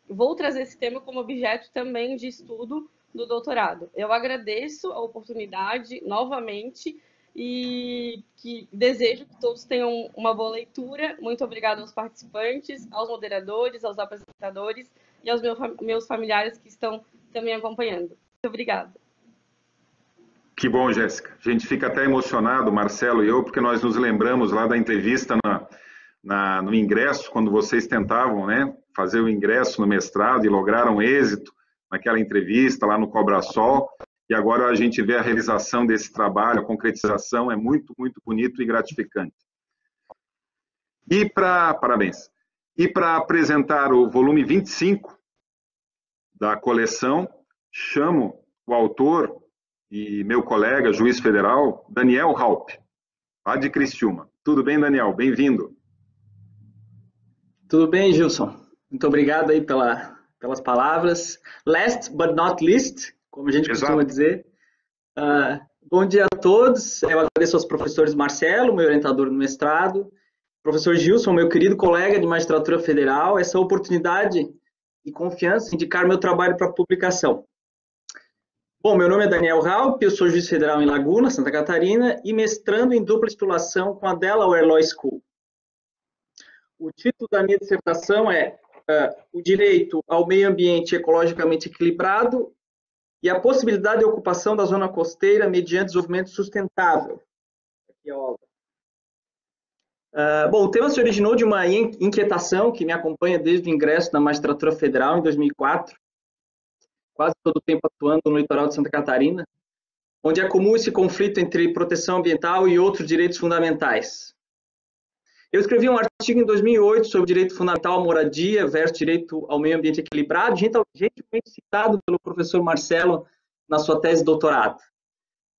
vou trazer esse tema como objeto também de estudo do doutorado. Eu agradeço a oportunidade novamente e que desejo que todos tenham uma boa leitura. Muito obrigada aos participantes, aos moderadores, aos apresentadores e aos meus familiares que estão também acompanhando. Muito obrigada. Que bom, Jéssica. A gente fica até emocionado, Marcelo e eu, porque nós nos lembramos lá da entrevista no ingresso, quando vocês tentavam, né, fazer o ingresso no mestrado e lograram êxito naquela entrevista lá no Cobrasol, e agora a gente vê a realização desse trabalho, a concretização, é muito, muito bonito e gratificante. Parabéns. E para apresentar o volume 25 da coleção, chamo o autor e meu colega, juiz federal, Daniel Halpe, lá de Criciúma. Tudo bem, Daniel? Bem-vindo. Tudo bem, Gilson. Muito obrigado aí pelas palavras. Last but not least, como a gente costuma dizer. Bom dia a todos. Eu agradeço aos professores Marcelo, meu orientador no mestrado, professor Gilson, meu querido colega de magistratura federal, essa oportunidade e confiança em indicar meu trabalho para publicação. Bom, meu nome é Daniel Raup, eu sou juiz federal em Laguna, Santa Catarina, e mestrando em dupla titulação com a Delaware Law School. O título da minha dissertação é o direito ao meio ambiente ecologicamente equilibrado e a possibilidade de ocupação da zona costeira mediante desenvolvimento sustentável. Aqui a obra. Bom, o tema se originou de uma inquietação que me acompanha desde o ingresso na magistratura federal em 2004, quase todo o tempo atuando no litoral de Santa Catarina, onde é comum esse conflito entre proteção ambiental e outros direitos fundamentais. Eu escrevi um artigo em 2008 sobre direito fundamental à moradia versus direito ao meio ambiente equilibrado, gentilmente citado pelo professor Marcelo na sua tese de doutorado.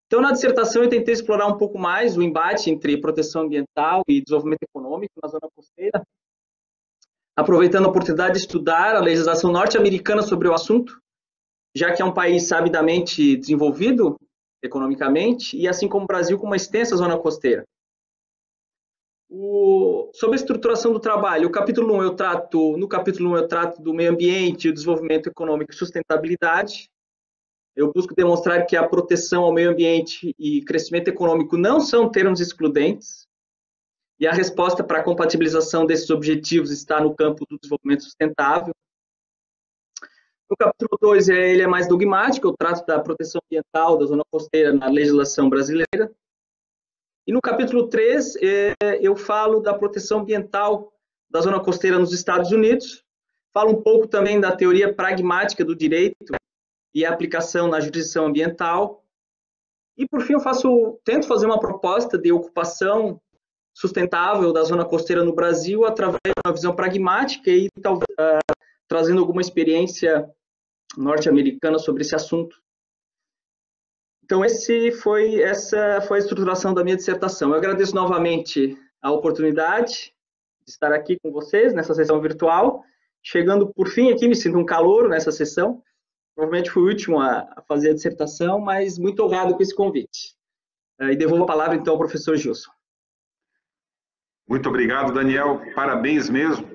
Então, na dissertação, eu tentei explorar um pouco mais o embate entre proteção ambiental e desenvolvimento econômico na zona costeira, aproveitando a oportunidade de estudar a legislação norte-americana sobre o assunto, já que é um país sabidamente desenvolvido economicamente, e assim como o Brasil, com uma extensa zona costeira. Sobre a estruturação do trabalho, no capítulo 1 eu trato do meio ambiente, o desenvolvimento econômico e sustentabilidade. Eu busco demonstrar que a proteção ao meio ambiente e crescimento econômico não são termos excludentes, e a resposta para a compatibilização desses objetivos está no campo do desenvolvimento sustentável. No capítulo 2, ele é mais dogmático, eu trato da proteção ambiental da zona costeira na legislação brasileira. E no capítulo 3, eu falo da proteção ambiental da zona costeira nos Estados Unidos, falo um pouco também da teoria pragmática do direito e a aplicação na jurisdição ambiental. E, por fim, tento fazer uma proposta de ocupação sustentável da zona costeira no Brasil através de uma visão pragmática e talvez trazendo alguma experiência norte-americana sobre esse assunto. Então, essa foi a estruturação da minha dissertação. Eu agradeço novamente a oportunidade de estar aqui com vocês nessa sessão virtual. Chegando por fim aqui, me sinto um calouro nessa sessão. Provavelmente fui o último a fazer a dissertação, mas muito honrado com esse convite. E devolvo a palavra, então, ao professor Gilson. Muito obrigado, Daniel. Parabéns mesmo.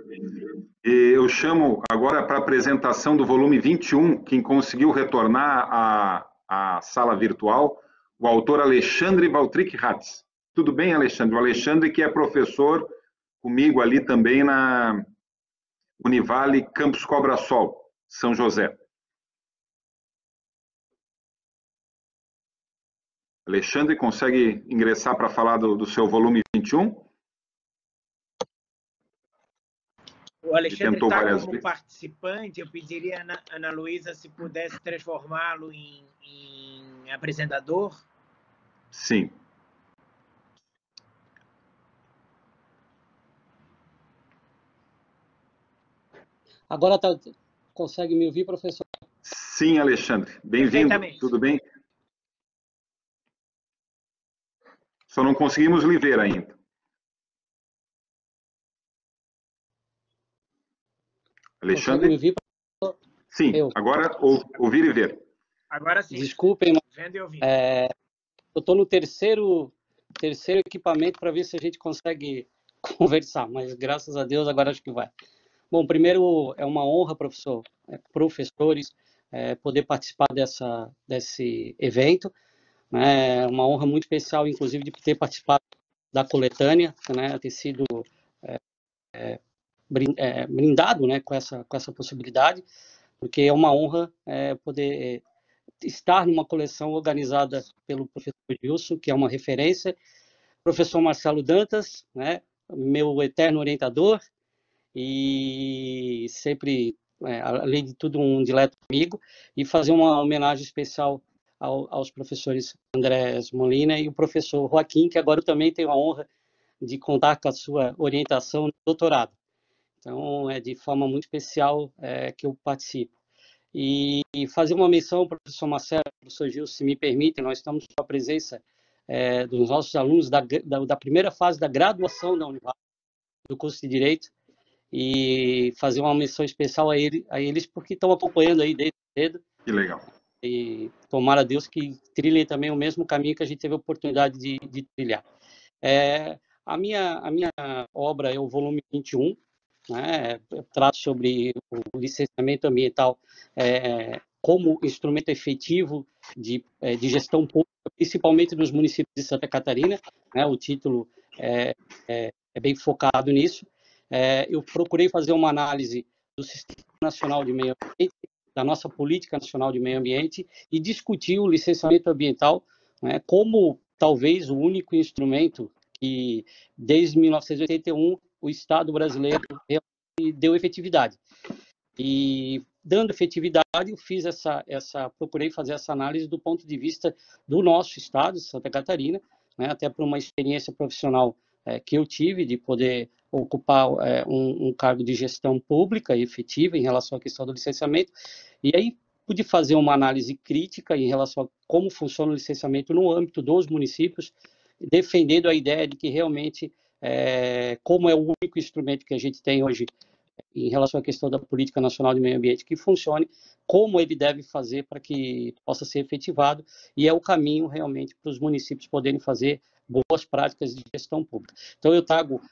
Eu chamo agora para a apresentação do volume 21, quem conseguiu retornar à sala virtual, o autor Alexandre Valtric Hatz. Tudo bem, Alexandre? O Alexandre que é professor comigo ali também na Univale Campus Cobra Sol, São José. Alexandre, consegue ingressar para falar do seu volume 21? O Alexandre está como participante, eu pediria a Ana Luísa se pudesse transformá-lo em apresentador. Sim. Agora consegue me ouvir, professor? Sim, Alexandre. Bem-vindo. Tudo bem? Só não conseguimos lhe ver ainda. Alexandre? Me ouvir, sim, agora ouvir e ver. Agora sim. Desculpem, vendo e ouvindo. Eu estou no terceiro equipamento para ver se a gente consegue conversar, mas graças a Deus agora acho que vai. Bom, primeiro é uma honra, professores, poder participar desse evento. É uma honra muito especial, inclusive, de ter participado da coletânea, né, ter sido brindado, né, com essa possibilidade, porque é uma honra poder estar numa coleção organizada pelo professor Gilson, que é uma referência, professor Marcelo Dantas, né, meu eterno orientador, e sempre, além de tudo, um dileto amigo, e fazer uma homenagem especial aos professores Andrés Molina e o professor Joaquim, que agora eu também tenho a honra de contar com a sua orientação no doutorado. Então, é de forma muito especial que eu participo. E fazer uma menção ao professor Marcelo, professor Gil, se me permitem, nós estamos com a presença dos nossos alunos da primeira fase da graduação da Univale, do curso de Direito, e fazer uma menção especial a eles, porque estão acompanhando aí desde cedo. Que legal. E tomara a Deus que trilhem também o mesmo caminho que a gente teve a oportunidade de trilhar. A minha obra é o volume 21, né? Eu trato sobre o licenciamento ambiental como instrumento efetivo de gestão pública, principalmente nos municípios de Santa Catarina, né? O título é bem focado nisso. Eu procurei fazer uma análise do Sistema Nacional de Meio Ambiente, da nossa Política Nacional de Meio Ambiente, e discutir o licenciamento ambiental, né, como talvez o único instrumento que, desde 1981, o Estado brasileiro deu efetividade. E, dando efetividade, eu fiz procurei fazer essa análise do ponto de vista do nosso Estado, Santa Catarina, né, até por uma experiência profissional que eu tive de poder ocupar um cargo de gestão pública e efetiva em relação à questão do licenciamento, e aí pude fazer uma análise crítica em relação a como funciona o licenciamento no âmbito dos municípios, defendendo a ideia de que realmente, como é o único instrumento que a gente tem hoje em relação à questão da Política Nacional de Meio Ambiente que funcione, como ele deve fazer para que possa ser efetivado, e é o caminho realmente para os municípios poderem fazer boas práticas de gestão pública. Então, eu trago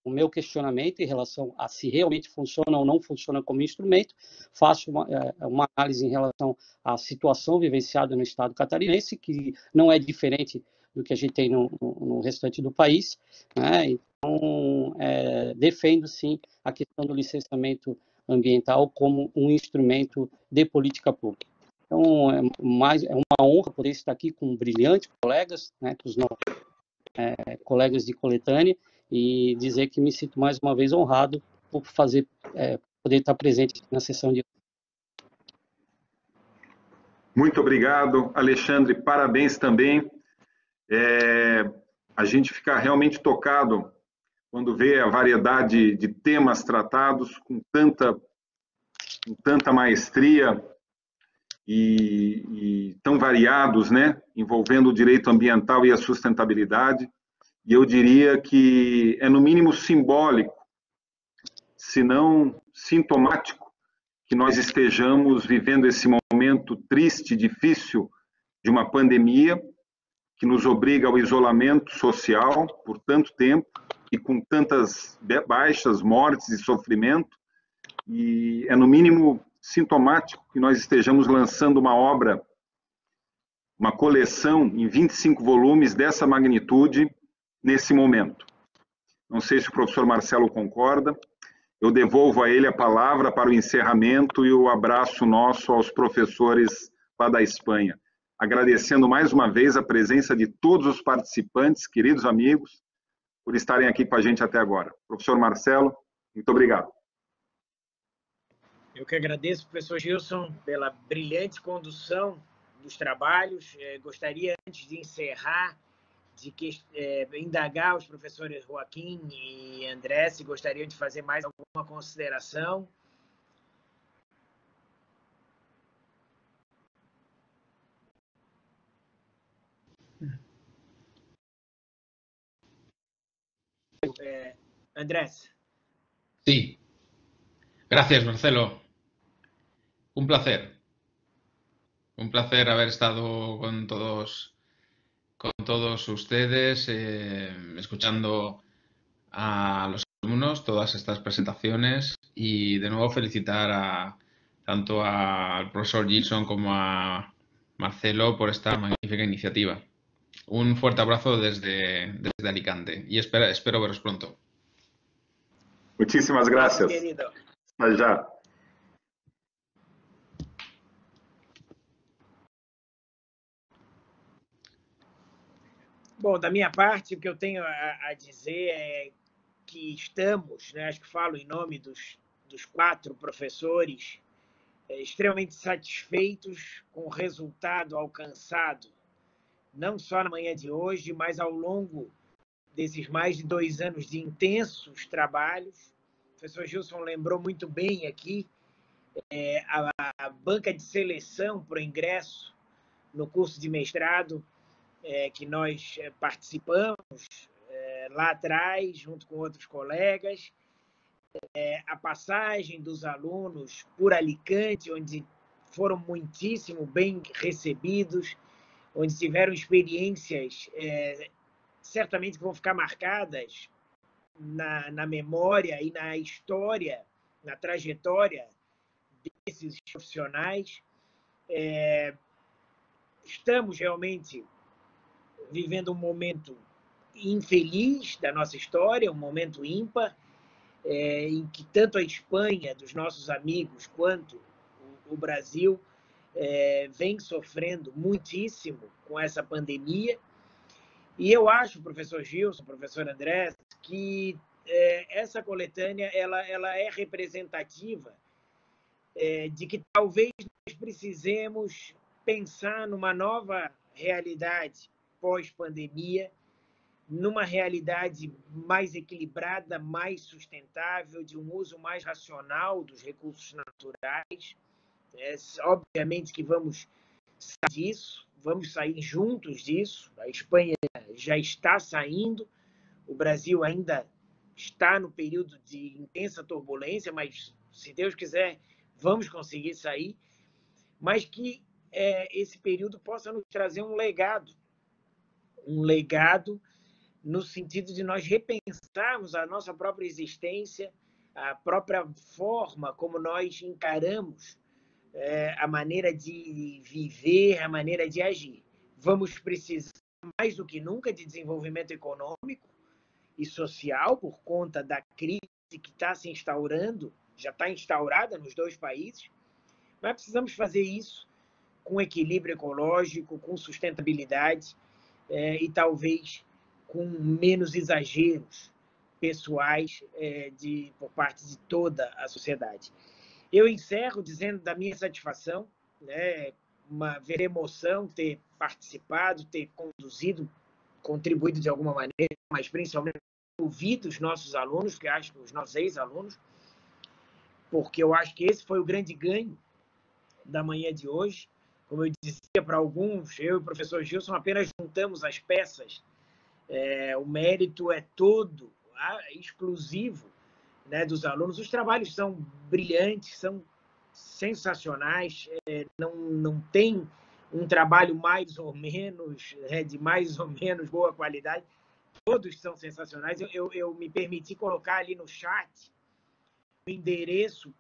o meu questionamento em relação a se realmente funciona ou não funciona como instrumento, faço uma análise em relação à situação vivenciada no Estado catarinense, que não é diferente do que a gente tem no restante do país, né? Então, defendo, sim, a questão do licenciamento ambiental como um instrumento de política pública. Então, é uma honra poder estar aqui com brilhantes colegas, né, com os nossos colegas de coletânea, e dizer que me sinto mais uma vez honrado por poder estar presente na sessão de hoje. Muito obrigado, Alexandre, parabéns também. A gente fica realmente tocado quando vê a variedade de temas tratados com tanta maestria e tão variados, né, envolvendo o direito ambiental e a sustentabilidade. E eu diria que é no mínimo simbólico, se não sintomático, que nós estejamos vivendo esse momento triste, difícil de uma pandemia que nos obriga ao isolamento social por tanto tempo e com tantas baixas, mortes e sofrimento. E é no mínimo sintomático que nós estejamos lançando uma obra, uma coleção em 25 volumes dessa magnitude nesse momento. Não sei se o professor Marcelo concorda. Eu devolvo a ele a palavra para o encerramento e o abraço nosso aos professores lá da Espanha. Agradecendo mais uma vez a presença de todos os participantes, queridos amigos, por estarem aqui com a gente até agora. Professor Marcelo, muito obrigado. Eu que agradeço, professor Gilson, pela brilhante condução dos trabalhos. Gostaria, antes de encerrar, de indagar os professores Joaquim e André se gostariam de fazer mais alguma consideração. Andrés. Sí. Gracias, Marcelo. Un placer. Un placer haber estado con todos ustedes, escuchando a los alumnos todas estas presentaciones, y de nuevo felicitar tanto al profesor Gilson como a Marcelo por esta magnífica iniciativa. Un fuerte abrazo desde Alicante y espero veros pronto. Muchísimas gracias. Hasta já. Bom, da minha parte, o que eu tenho a dizer é que estamos, né, acho que falo em nome dos 4 professores, extremamente satisfeitos com o resultado alcançado, não só na manhã de hoje, mas ao longo desses mais de 2 anos de intensos trabalhos. O professor Gilson lembrou muito bem aqui a banca de seleção para o ingresso no curso de mestrado que nós participamos lá atrás, junto com outros colegas, a passagem dos alunos por Alicante, onde foram muitíssimo bem recebidos, onde tiveram experiências certamente que vão ficar marcadas na memória e na história, na trajetória desses profissionais. Estamos realmente vivendo um momento infeliz da nossa história, um momento ímpar, em que tanto a Espanha, dos nossos amigos, quanto o Brasil vem sofrendo muitíssimo com essa pandemia. E eu acho, professor Gilson, professor André, que essa coletânea ela é representativa de que talvez nós precisemos pensar numa nova realidade pós-pandemia, numa realidade mais equilibrada, mais sustentável, de um uso mais racional dos recursos naturais. Obviamente que vamos sair disso, vamos sair juntos disso. A Espanha já está saindo, o Brasil ainda está no período de intensa turbulência, mas, se Deus quiser, vamos conseguir sair. Mas que esse período possa nos trazer um legado no sentido de nós repensarmos a nossa própria existência, a própria forma como nós encaramos a maneira de viver, a maneira de agir. Vamos precisar, mais do que nunca, de desenvolvimento econômico e social por conta da crise que está se instaurando, já está instaurada nos dois países, mas precisamos fazer isso com equilíbrio ecológico, com sustentabilidade e talvez com menos exageros pessoais por parte de toda a sociedade. Eu encerro dizendo da minha satisfação, uma ver emoção ter participado, ter conduzido, contribuído de alguma maneira, mas principalmente ouvido os nossos alunos, que acho que os nossos ex-alunos, porque eu acho que esse foi o grande ganho da manhã de hoje. Como eu dizia para alguns, eu e o professor Gilson apenas juntamos as peças. O mérito é todo, exclusivo, dos alunos. Os trabalhos são brilhantes, são sensacionais, não tem um trabalho mais ou menos, de mais ou menos boa qualidade. Todos são sensacionais. Eu me permiti colocar ali no chat o endereço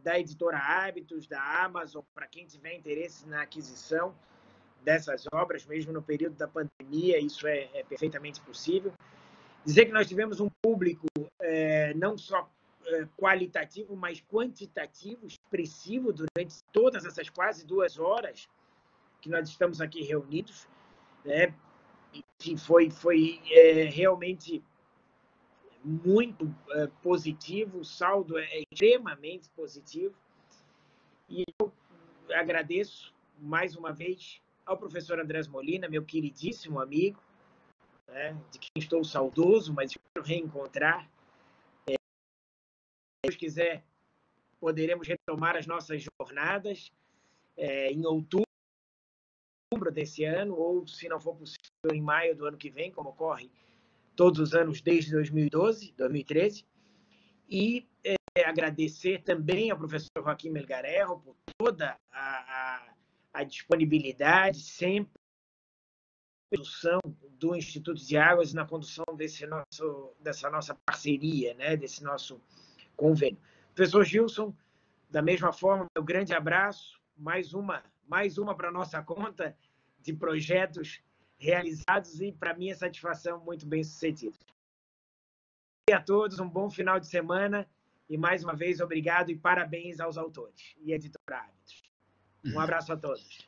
da editora Hábitos, da Amazon, para quem tiver interesse na aquisição dessas obras, mesmo no período da pandemia, isso é perfeitamente possível. Dizer que nós tivemos um público não só qualitativo, mas quantitativo, expressivo, durante todas essas quase 2 horas que nós estamos aqui reunidos. E foi realmente muito positivo, o saldo é extremamente positivo. E eu agradeço mais uma vez ao professor Andrés Molina, meu queridíssimo amigo, de quem estou saudoso, mas espero reencontrar. Se Deus quiser, poderemos retomar as nossas jornadas em outubro desse ano, ou, se não for possível, em maio do ano que vem, como ocorre todos os anos desde 2013. E agradecer também ao professor Joaquim Melgarejo por toda a disponibilidade, sempre na condução do Instituto de Águas, na condução dessa nossa parceria, desse nosso convênio. Professor Gilson, da mesma forma, meu grande abraço, mais uma para a nossa conta de projetos realizados e, para mim, a satisfação muito bem sucedida. E a todos, um bom final de semana e, mais uma vez, obrigado e parabéns aos autores e editora Hábitos. Um abraço a todos.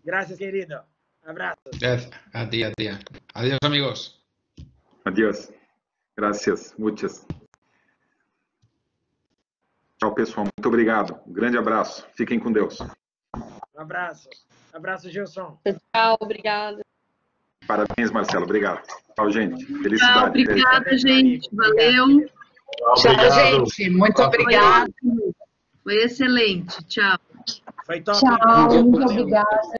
Gracias, querido. Abraço. A ti. Adiós, amigos. Adiós. Gracias. Muchas. Tchau, pessoal. Muito obrigado. Um grande abraço. Fiquem com Deus. Um abraço. Abraço, Gilson. Tchau, obrigada. Parabéns, Marcelo. Obrigado. Tchau, gente. Felicidade. Tchau, obrigada, gente. Valeu. Tchau, gente. Muito obrigada. Foi excelente. Tchau. Foi top. Tchau, muito obrigada.